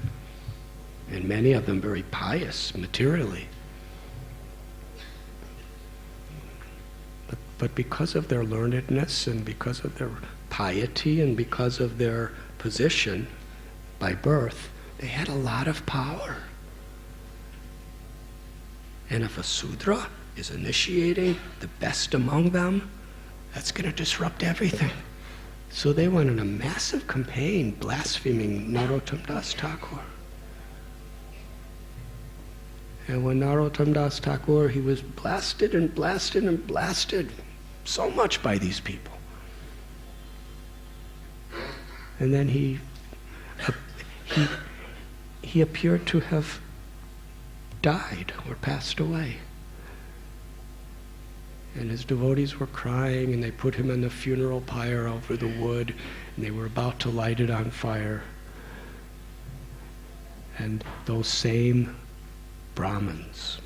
and many of them very pious materially. But because of their learnedness and because of their piety and because of their position by birth, they had a lot of power. And if a Sudra is initiating the best among them, that's going to disrupt everything. So they went on a massive campaign blaspheming Narottam Das Thakur. And when Narottam Das Thakur, he was blasted and blasted and blasted so much by these people. And then he appeared to have died or passed away. And his devotees were crying, and they put him in the funeral pyre over the wood, and they were about to light it on fire. And those same Brahmins,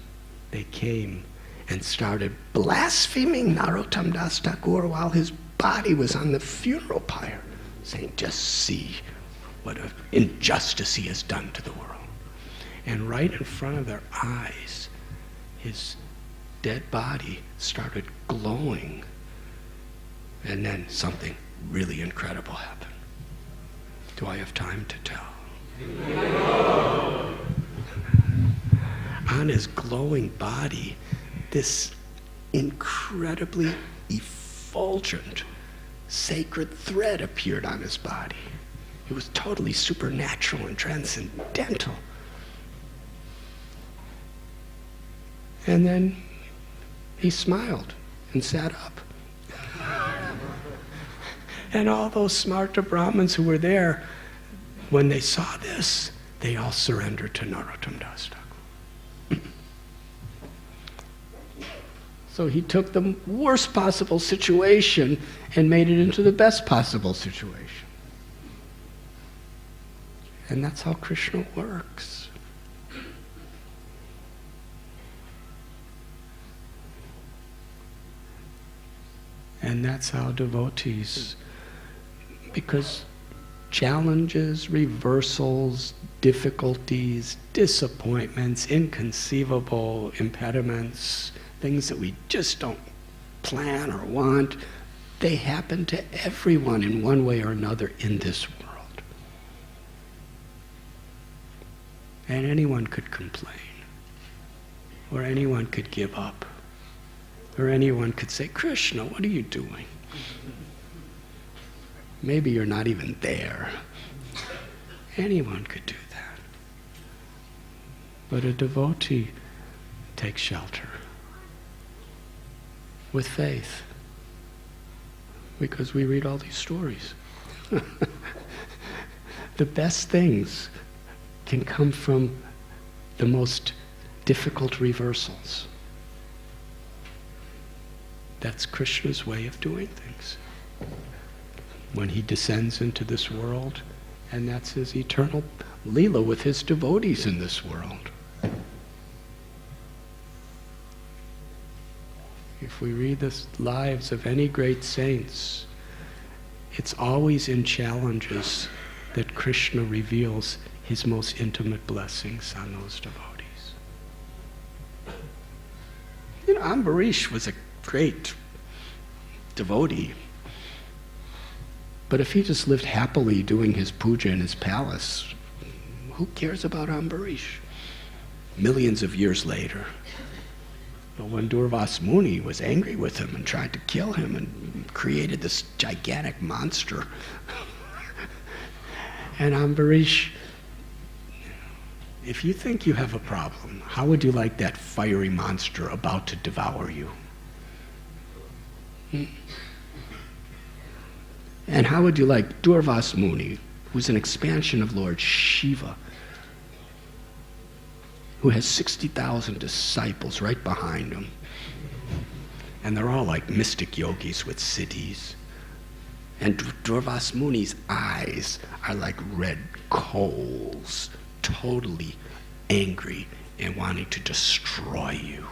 they came and started blaspheming Narottam Das Thakur while his body was on the funeral pyre, saying, just see what an injustice he has done to the world. And right in front of their eyes, his dead body started glowing, and then something really incredible happened. Do I have time to tell? No. On his glowing body, this incredibly effulgent sacred thread appeared on his body. It was totally supernatural and transcendental. And then he smiled and sat up. And all those smarta Brahmins who were there, when they saw this, they all surrendered to Narottam Das Thakur. So he took the worst possible situation and made it into the best possible situation. And that's how Krishna works. And that's how devotees, because challenges, reversals, difficulties, disappointments, inconceivable impediments, things that we just don't plan or want, they happen to everyone in one way or another in this world. And anyone could complain, or anyone could give up, or anyone could say, Krishna, what are you doing? Maybe you're not even there. Anyone could do that. But a devotee takes shelter with faith, because we read all these stories. The best things can come from the most difficult reversals. That's Krishna's way of doing things. When he descends into this world, and that's his eternal Leela with his devotees in this world. If we read the lives of any great saints, it's always in challenges that Krishna reveals his most intimate blessings on those devotees. You know, Ambarish was a great devotee. But if he just lived happily doing his puja in his palace, who cares about Ambarish? Millions of years later, when Durvas Muni was angry with him and tried to kill him and created this gigantic monster, and Ambarish, if you think you have a problem, how would you like that fiery monster about to devour you? And how would you like Durvas Muni, who's an expansion of Lord Shiva, who has 60,000 disciples right behind him, and they're all like mystic yogis with siddhis, and Durvas Muni's eyes are like red coals, totally angry and wanting to destroy you,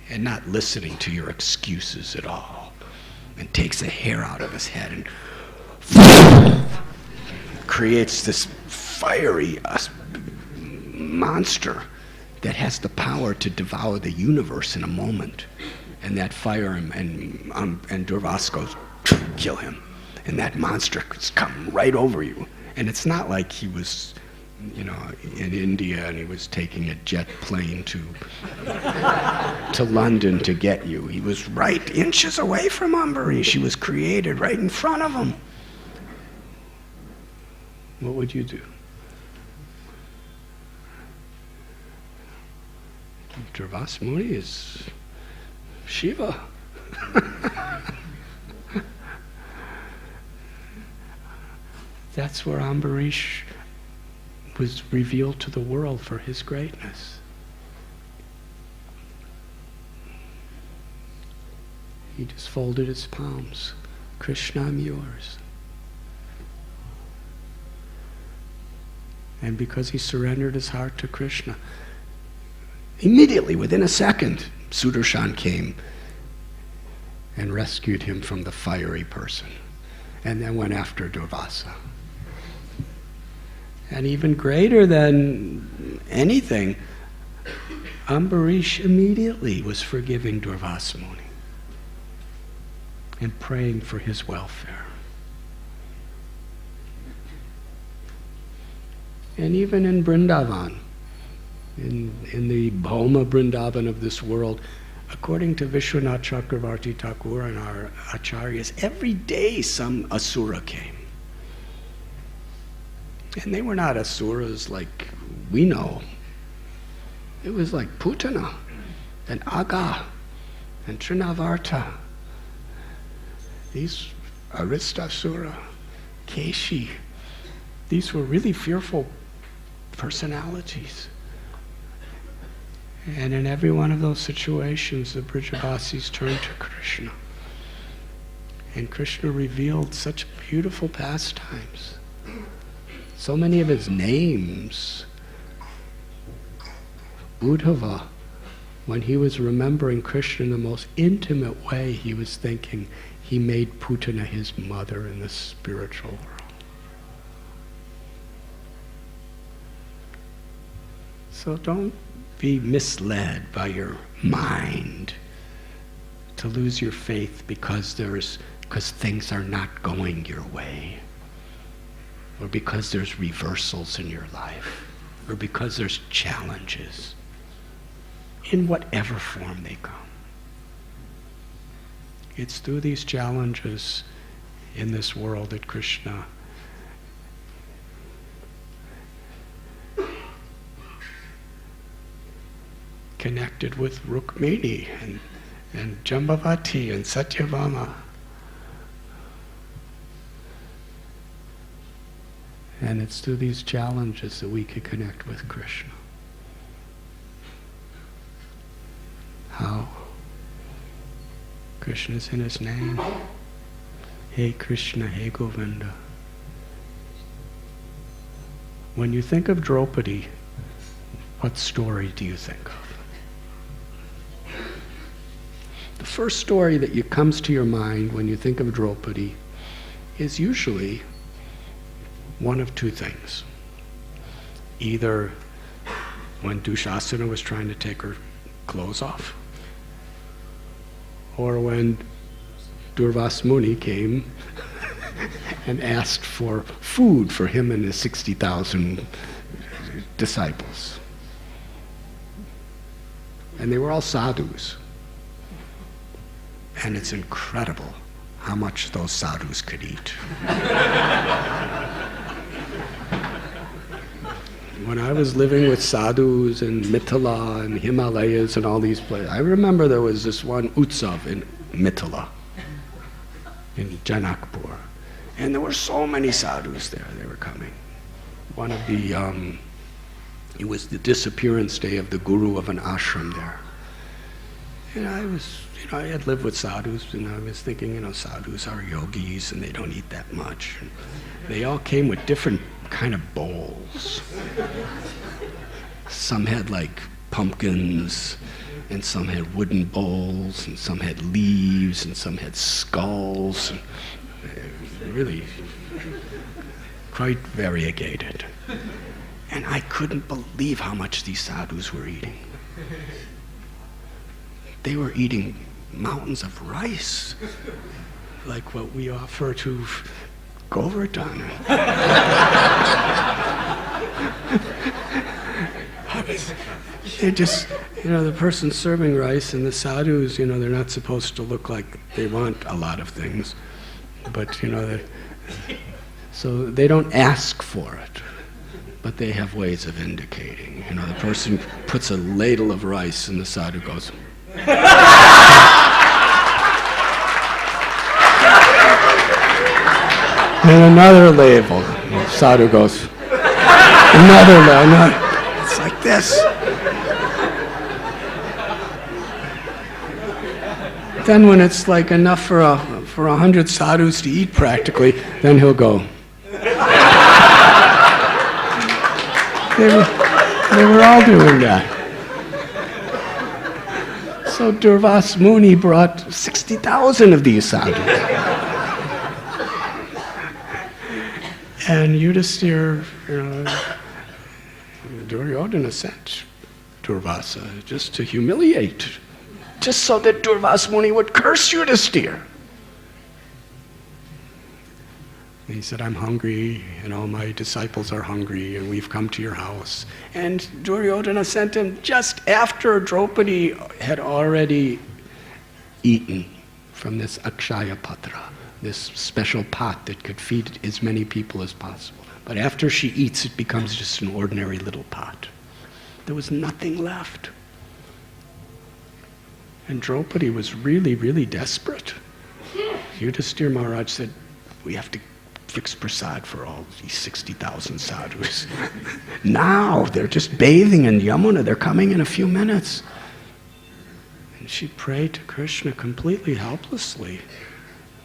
and not listening to your excuses at all, and takes a hair out of his head and creates this fiery monster that has the power to devour the universe in a moment. And that fire and Durvas goes, kill him. And that monster could come right over you. And it's not like he was, in India and he was taking a jet plane to London to get you. He was right inches away from Ambarish. He was created right in front of him. What would you do? Durvas Muni is Shiva. That's where Ambarish was revealed to the world for his greatness. He just folded his palms. Krishna, I'm yours. And because he surrendered his heart to Krishna, immediately, within a second, Sudarshan came and rescued him from the fiery person, and then went after Durvasa. And even greater than anything, Ambarish immediately was forgiving Durvas Muni and praying for his welfare. And even in Vrindavan, in the Bhoma Vrindavan of this world, according to Vishwanath Chakravarti Thakur and our acharyas, every day some asura came. And they were not asuras like we know. It was like Putana and Aga and Trinavarta. These Aristasura, Keshi, these were really fearful personalities. And in every one of those situations, the Brajavasis turned to Krishna. And Krishna revealed such beautiful pastimes. So many of his names. Uddhava, when he was remembering Krishna in the most intimate way, he was thinking he made Putana his mother in the spiritual world. So don't be misled by your mind to lose your faith because things are not going your way, or because there's reversals in your life, or because there's challenges, in whatever form they come. It's through these challenges in this world that Krishna connected with Rukmini and Jambavati and Satyabhama. And it's through these challenges that we can connect with Krishna. How? Krishna's in his name. Hey Krishna, hey Govinda. When you think of Draupadi, what story do you think of? The first story that comes to your mind when you think of Draupadi is usually one of two things. Either when Dushasana was trying to take her clothes off, or when Durvas Muni came and asked for food for him and his 60,000 disciples. And they were all sadhus. And it's incredible how much those sadhus could eat. When I was living with sadhus in Mithila and Himalayas and all these places, I remember there was this one Utsav in Mithila, in Janakpur. And there were so many sadhus there, they were coming. One of the, it was the disappearance day of the guru of an ashram there. And I had lived with sadhus, and I was thinking, sadhus are yogis and they don't eat that much. And they all came with different kind of bowls. Some had like pumpkins, and some had wooden bowls, and some had leaves, and some had skulls. And really quite variegated. And I couldn't believe how much these sadhus were eating. They were eating mountains of rice, like what we offer to Govardhan. They just, the person serving rice and the sadhus, they're not supposed to look like they want a lot of things, but so they don't ask for it, but they have ways of indicating. The person puts a ladle of rice and the sadhu goes, and another ladle. Sadhu goes, another ladle. It's like this. Then when it's like enough for 100 sadhus to eat practically, then he'll go. They were all doing that. So Durvas Muni brought 60,000 of these sadhus. And Yudhisthira, Duryodhana sent Durvasa just to humiliate, just so that Durvas Muni would curse Yudhisthira. And he said, I'm hungry, and all my disciples are hungry, and we've come to your house. And Duryodhana sent him just after Draupadi had already eaten from this Akshaya Patra, this special pot that could feed as many people as possible. But after she eats, it becomes just an ordinary little pot. There was nothing left. And Draupadi was really, really desperate. Yudhisthira Maharaj said, we have to fix prasad for all these 60,000 sadhus. Now they're just bathing in Yamuna. They're coming in a few minutes. And she prayed to Krishna completely helplessly,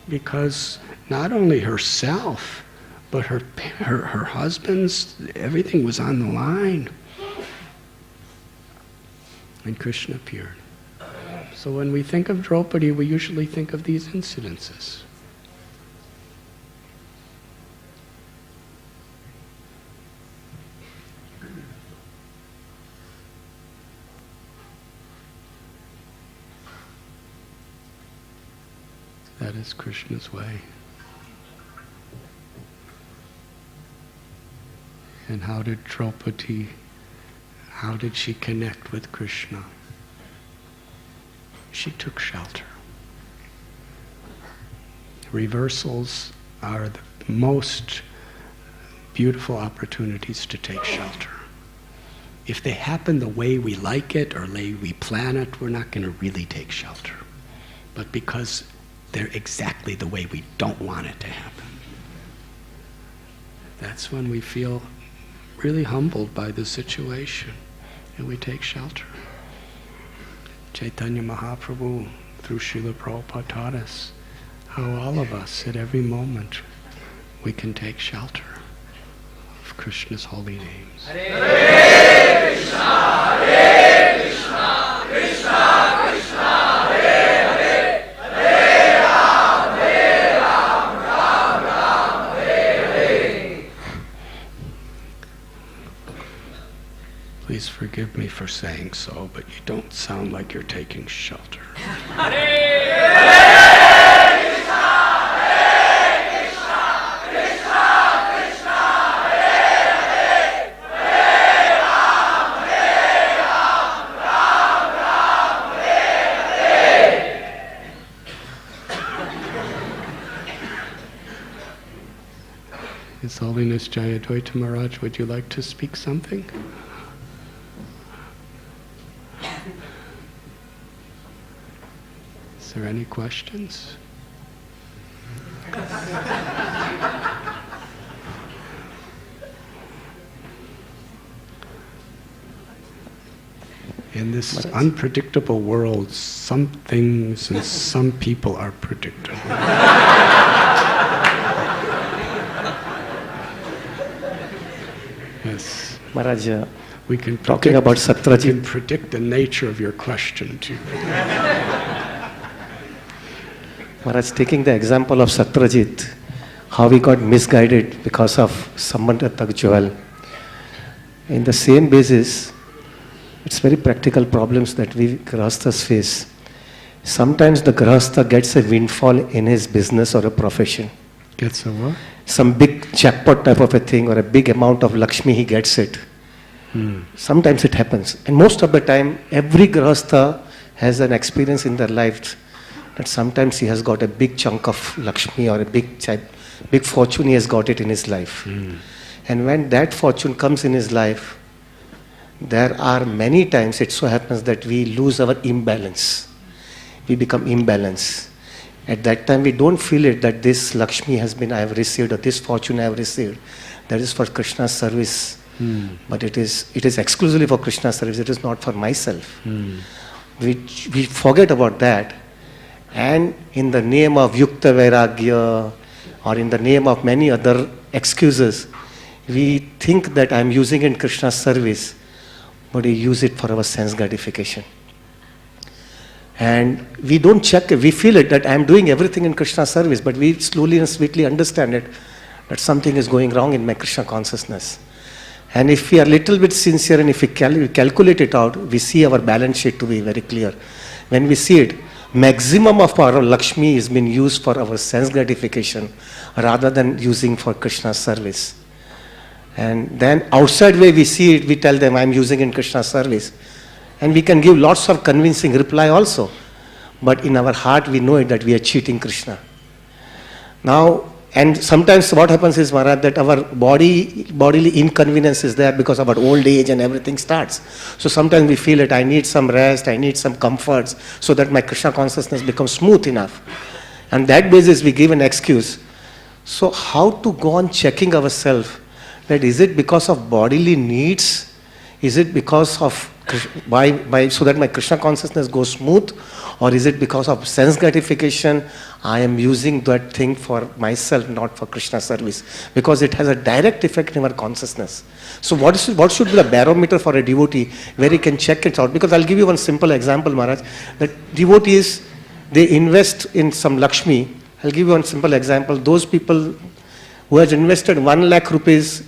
because not only herself, but her husband's, everything was on the line. And Krishna appeared. So when we think of Draupadi, we usually think of these incidences. That is Krishna's way. And how did Draupadi, how did she connect with Krishna? She took shelter. Reversals are the most beautiful opportunities to take shelter. If they happen the way we like it or the way we plan it, we're not going to really take shelter. But because they're exactly the way we don't want it to happen, that's when we feel really humbled by the situation and we take shelter. Chaitanya Mahaprabhu, through Srila Prabhupada, taught us how all of us, at every moment, we can take shelter of Krishna's holy names. Hare Krishna, Hare Krishna, Krishna Krishna, Hare Hare, Hare Ram, Ram Ram, Hare Hare. Please forgive me for saying so, but you don't sound like you're taking shelter. His Holiness Jayadvaita Maharaj, would you like to speak something? Is there any questions? In this unpredictable world, some things and some people are predictable. Yes. Maharaj, We can talking about we can Satyajit. predict the nature of your question too. Maharaj, taking the example of Satyajit, how he got misguided because of Sambantatak jewel. In the same basis, it's very practical problems that we Grahasthas face. Sometimes the Grahastha gets a windfall in his business or a profession. Gets a what? Some big jackpot type of a thing or a big amount of Lakshmi, he gets it. Sometimes it happens. And most of the time, every Grahastha has an experience in their life that sometimes he has got a big chunk of Lakshmi or a big fortune, he has got it in his life. And when that fortune comes in his life, there are many times it so happens that we lose our imbalance. We become imbalanced. At that time, we don't feel it that this Lakshmi I have received, or this fortune I have received, that is for Krishna's service. But it is exclusively for Krishna's service. It is not for myself. We forget about that, and in the name of Yukta Vairagya, or in the name of many other excuses, we think that I am using it in Krishna's service, but we use it for our sense gratification. And we don't check it. We feel it that I am doing everything in Krishna's service, but we slowly and sweetly understand it that something is going wrong in my Krishna consciousness. And if we are a little bit sincere and if we calculate it out, we see our balance sheet to be very clear. When we see it, maximum of our Lakshmi is being used for our sense gratification rather than using for Krishna's service. And then outside way we see it, we tell them I am using in Krishna's service. And we can give lots of convincing reply also. But in our heart we know it that we are cheating Krishna. Now, and sometimes what happens is, Maharaj, that our bodily inconvenience is there because of our old age and everything starts. So sometimes we feel it, I need some rest, I need some comforts so that my Krishna consciousness becomes smooth enough. And that basis we give an excuse. So how to go on checking ourselves, that is it because of bodily needs? Is it because of so that my Krishna consciousness goes smooth, or is it because of sense gratification? I am using that thing for myself, not for Krishna service, because it has a direct effect in our consciousness. So what should be the barometer for a devotee where he can check it out? Because I'll give you one simple example, Maharaj, that devotees, they invest in some Lakshmi. I'll give you one simple example. Those people who has invested 1 lakh rupees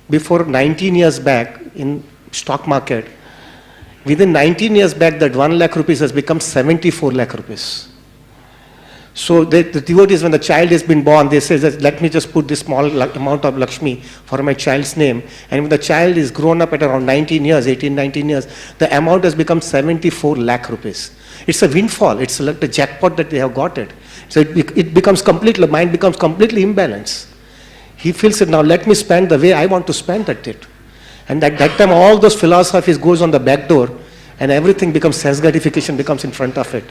before 19 years back in stock market, within 19 years back, that 1 lakh rupees has become 74 lakh rupees. So the devotees, when the child has been born, they say that let me just put this small amount of Lakshmi for my child's name. And when the child is grown up at around 19 years, 18, 19 years, the amount has become 74 lakh rupees. It's a windfall. It's like the jackpot that they have got it. So it becomes completely, the mind becomes completely imbalanced. He feels it now, let me spend the way I want to spend that it. And at that time, all those philosophies goes on the back door, and everything becomes sense gratification becomes in front of it.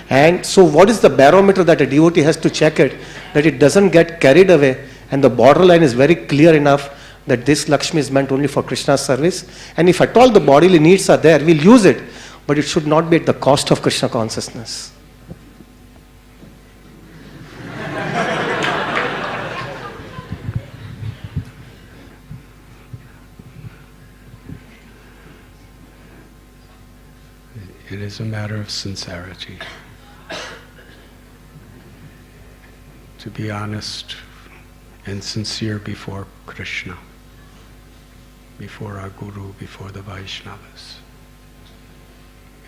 And so what is the barometer that a devotee has to check it, that it doesn't get carried away, and the borderline is very clear enough that this Lakshmi is meant only for Krishna's service. And if at all the bodily needs are there, we'll use it, but it should not be at the cost of Krishna consciousness. It is a matter of sincerity. To be honest and sincere before Krishna, before our Guru, before the Vaishnavas.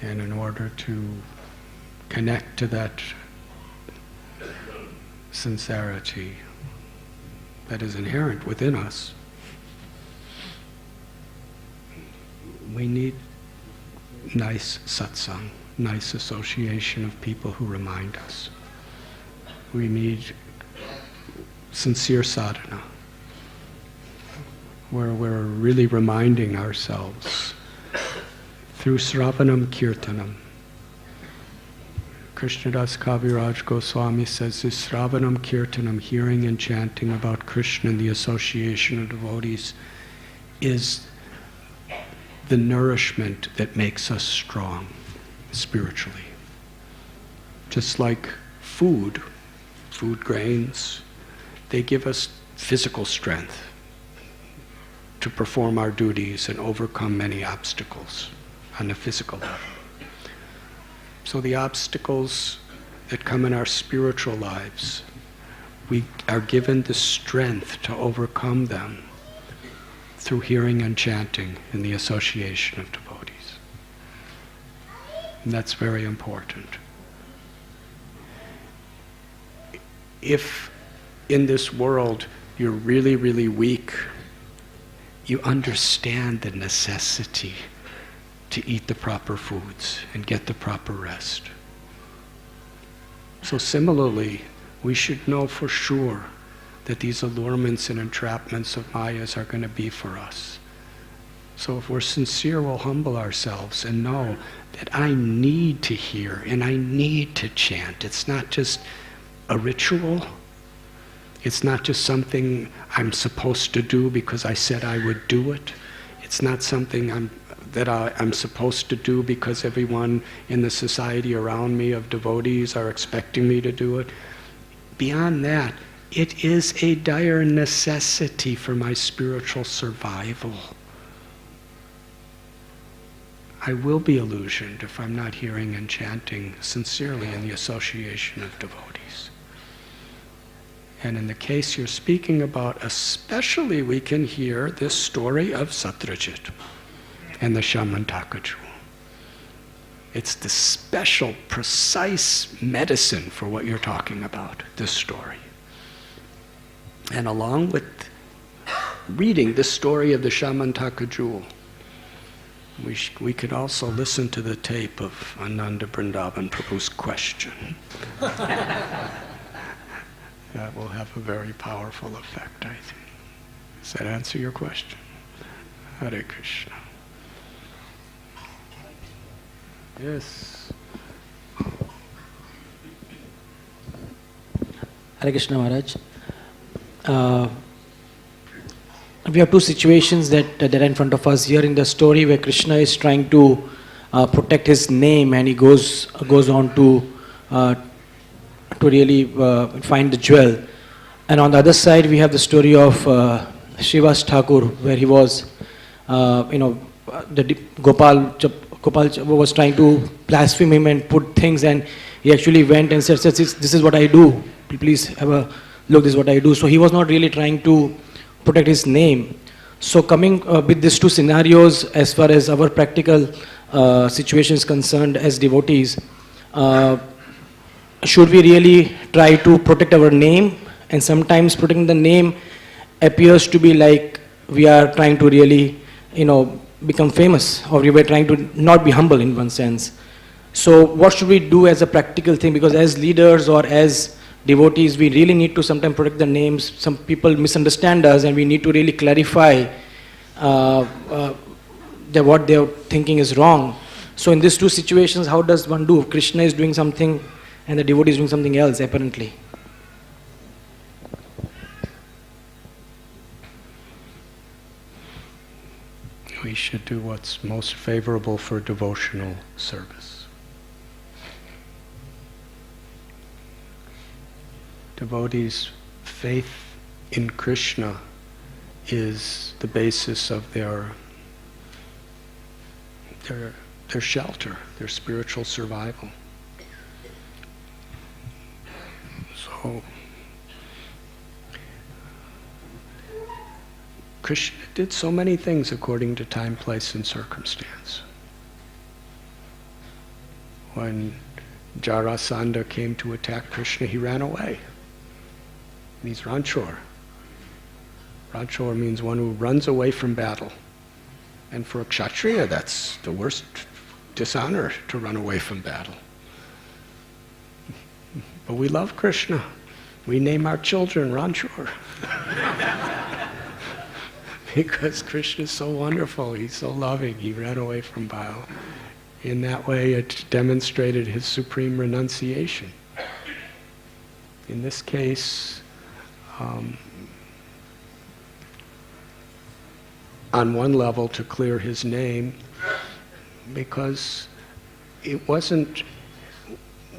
And in order to connect to that sincerity that is inherent within us, we need nice satsang, nice association of people who remind us. We need sincere sadhana, where we're really reminding ourselves through Sravanam Kirtanam. Krishnadas Kaviraj Goswami says this Sravanam Kirtanam, hearing and chanting about Krishna and the association of devotees, is the nourishment that makes us strong spiritually. Just like food grains, they give us physical strength to perform our duties and overcome many obstacles on the physical level. So the obstacles that come in our spiritual lives, we are given the strength to overcome them through hearing and chanting in the association of devotees. And that's very important. If in this world you're really, really weak, you understand the necessity to eat the proper foods and get the proper rest. So similarly, we should know for sure that these allurements and entrapments of mayas are going to be for us. So if we're sincere, we'll humble ourselves and know that I need to hear and I need to chant. It's not just a ritual. It's not just something I'm supposed to do because I said I would do it. It's not something I'm supposed to do because everyone in the society around me of devotees are expecting me to do it. Beyond that, it is a dire necessity for my spiritual survival. I will be illusioned if I'm not hearing and chanting sincerely in the association of devotees. And in the case you're speaking about, especially we can hear this story of Satyajit and the Shamantaka jewel. It's the special, precise medicine for what you're talking about, this story. And along with reading the story of the Shamantaka jewel, we could also listen to the tape of Ananda Vrindavan Prabhu's question. That will have a very powerful effect, I think. Does that answer your question? Hare Krishna. Yes. Hare Krishna Maharaj. we have two situations that are in front of us here in the story, where Krishna is trying to protect his name, and he goes on to really find the jewel. And on the other side, we have the story of Srivas Thakur, where he was, Gopal was trying to blaspheme him and put things, and he actually went and said, "This is what I do. Please have a look. This is what I do." So he was not really trying to protect his name. So coming with these two scenarios, as far as our practical situation is concerned as devotees, should we really try to protect our name? And sometimes protecting the name appears to be like we are trying to really, become famous, or we were trying to not be humble in one sense. So what should we do as a practical thing? Because as leaders or as devotees, we really need to sometimes protect the names. Some people misunderstand us, and we need to really clarify that what they are thinking is wrong. So in these two situations, how does one do? Krishna is doing something and the devotee is doing something else, apparently. We should do what's most favorable for devotional service. Devotees' faith in Krishna is the basis of their shelter, their spiritual survival. So Krishna did so many things according to time, place, and circumstance. When Jarasandha came to attack Krishna, he ran away. And he's Ranchor. Ranchor means one who runs away from battle. And for a Kshatriya, that's the worst dishonor, to run away from battle. But we love Krishna. We name our children Ranchor. Because Krishna is so wonderful, he's so loving, he ran away from battle. In that way, it demonstrated his supreme renunciation. In this case, on one level, to clear his name, because it wasn't,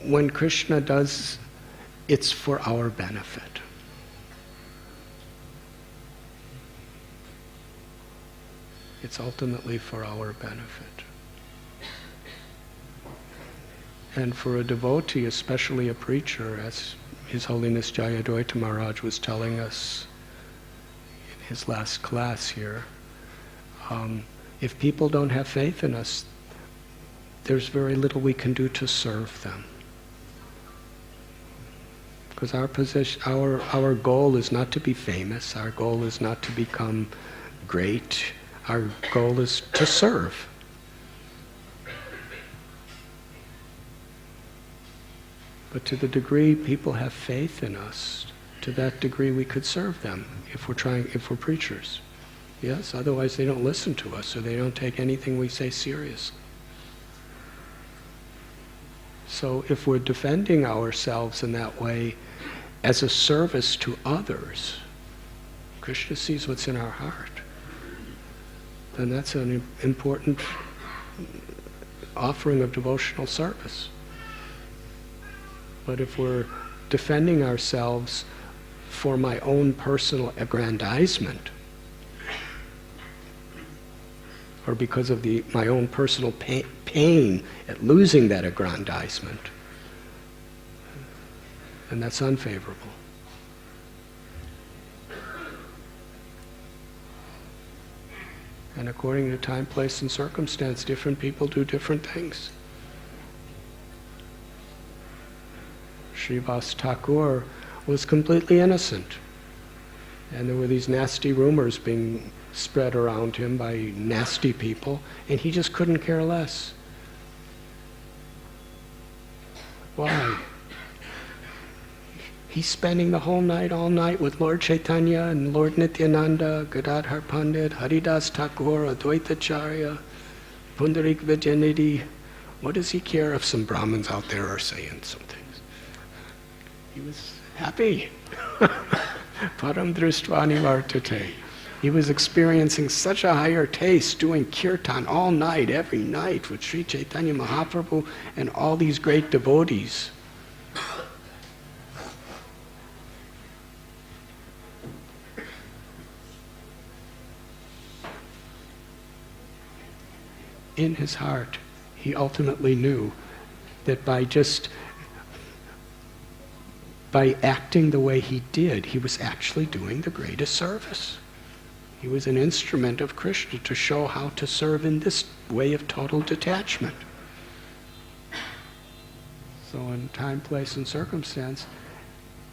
when Krishna does, it's for our benefit. It's ultimately for our benefit. And for a devotee, especially a preacher, as His Holiness Jayadvaita Maharaj was telling us in his last class here, if people don't have faith in us, there's very little we can do to serve them. Because our goal is not to be famous, our goal is not to become great, our goal is to serve. But to the degree people have faith in us, to that degree we could serve them if we're preachers. Yes, otherwise they don't listen to us, or they don't take anything we say seriously. So if we're defending ourselves in that way as a service to others, Krishna sees what's in our heart, then that's an important offering of devotional service. But if we're defending ourselves for my own personal aggrandizement, or because of my own personal pain at losing that aggrandizement, then that's unfavorable. And according to time, place, and circumstance, different people do different things. Srivas Thakur was completely innocent. And there were these nasty rumors being spread around him by nasty people, and he just couldn't care less. Why? He's spending the whole night, all night with Lord Chaitanya and Lord Nityananda, Gadadhar Pandit, Haridas Thakur, Advaitacharya, Pundarik Vijayanidhi. What does he care if some Brahmins out there are saying some things? He was happy. Param dristvani vartate. He was experiencing such a higher taste doing kirtan all night, every night with Sri Chaitanya Mahaprabhu and all these great devotees. In his heart, he ultimately knew that by acting the way he did, he was actually doing the greatest service. He was an instrument of Krishna to show how to serve in this way of total detachment. So in time, place, and circumstance,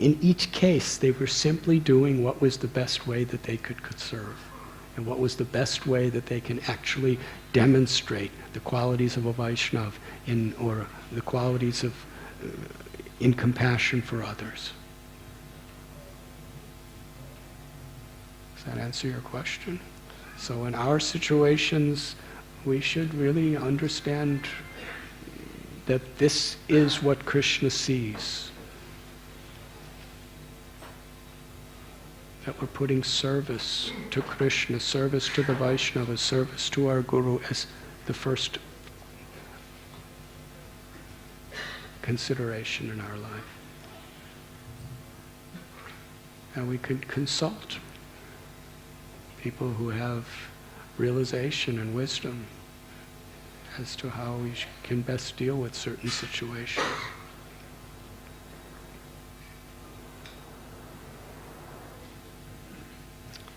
in each case, they were simply doing what was the best way that they could serve, and what was the best way that they can actually demonstrate the qualities of a Vaishnava or the qualities of in compassion for others. Does that answer your question? So in our situations, we should really understand that this is what Krishna sees. That we're putting service to Krishna, service to the Vaishnavas, service to our Guru as the first consideration in our life. And we could consult people who have realization and wisdom as to how we can best deal with certain situations.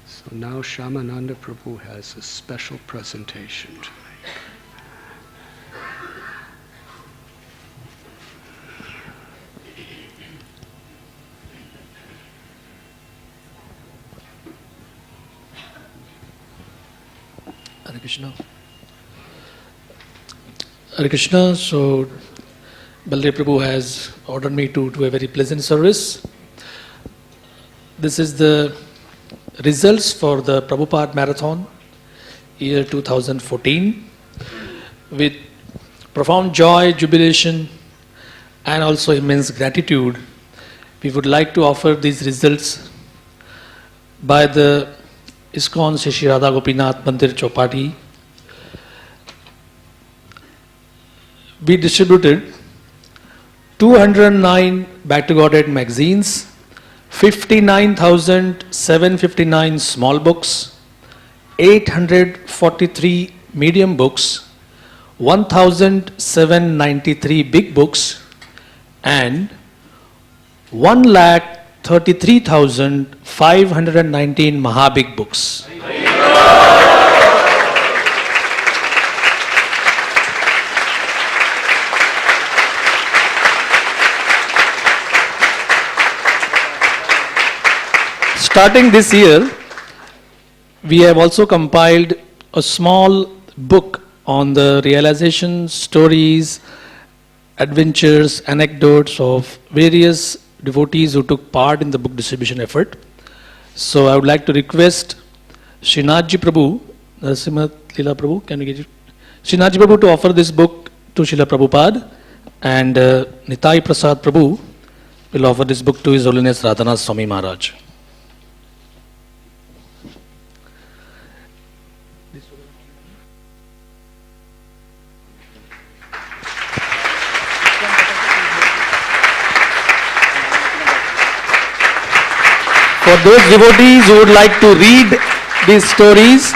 So now Shamananda Prabhu has a special presentation to make. Hare Krishna. Hare Krishna. So, Baldev Prabhu has ordered me to do a very pleasant service. This is the results for the Prabhupada Marathon, year 2014. With profound joy, jubilation, and also immense gratitude, we would like to offer these results by the ISKCON Shri Radha Gopinath Mandir Chowpatty. We distributed 209 Back to Godhead magazines, 59,759 small books, 843 medium books, 1,793 big books, and 1,33,519 Mahabig books. Starting this year, we have also compiled a small book on the realizations, stories, adventures, anecdotes of various devotees who took part in the book distribution effort. So I would like to request Srinathji Prabhu, Narasimha Leela Prabhu, can we get it? Srinathji Prabhu to offer this book to Srila Prabhupada, and Nitai Prasad Prabhu will offer this book to His Holiness Radhanath Swami Maharaj. For those devotees who would like to read these stories,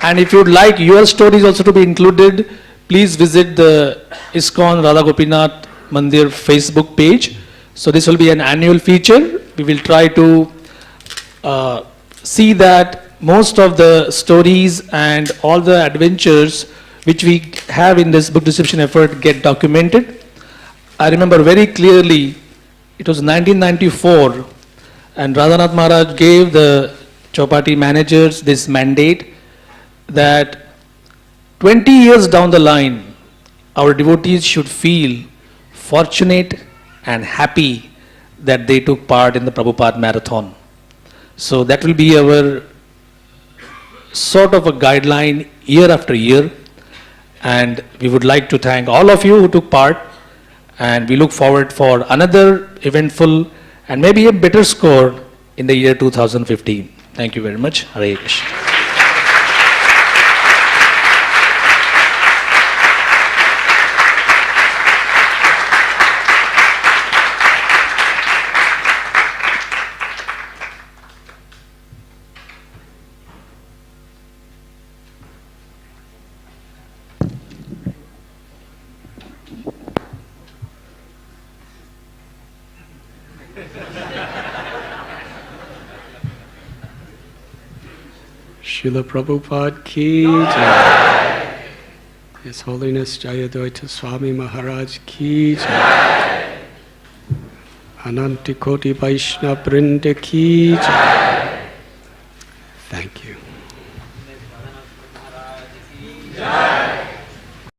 and if you would like your stories also to be included, please visit the ISKCON Radha Gopinath Mandir Facebook page. So this will be an annual feature. We will try to see that most of the stories and all the adventures which we have in this book distribution effort get documented. I remember very clearly, it was 1994, and Radhanath Maharaj gave the Chowpatty managers this mandate that 20 years down the line, our devotees should feel fortunate and happy that they took part in the Prabhupada Marathon. So that will be our sort of a guideline year after year, and we would like to thank all of you who took part, and we look forward for another eventful and maybe a better score in the year 2015. Thank you very much. Hare Krishna. Srila Prabhupada ki jai. His Holiness Jayadvaita Swami Maharaj ki jai. Anantikoti Vaishnava Vrinda ki jai.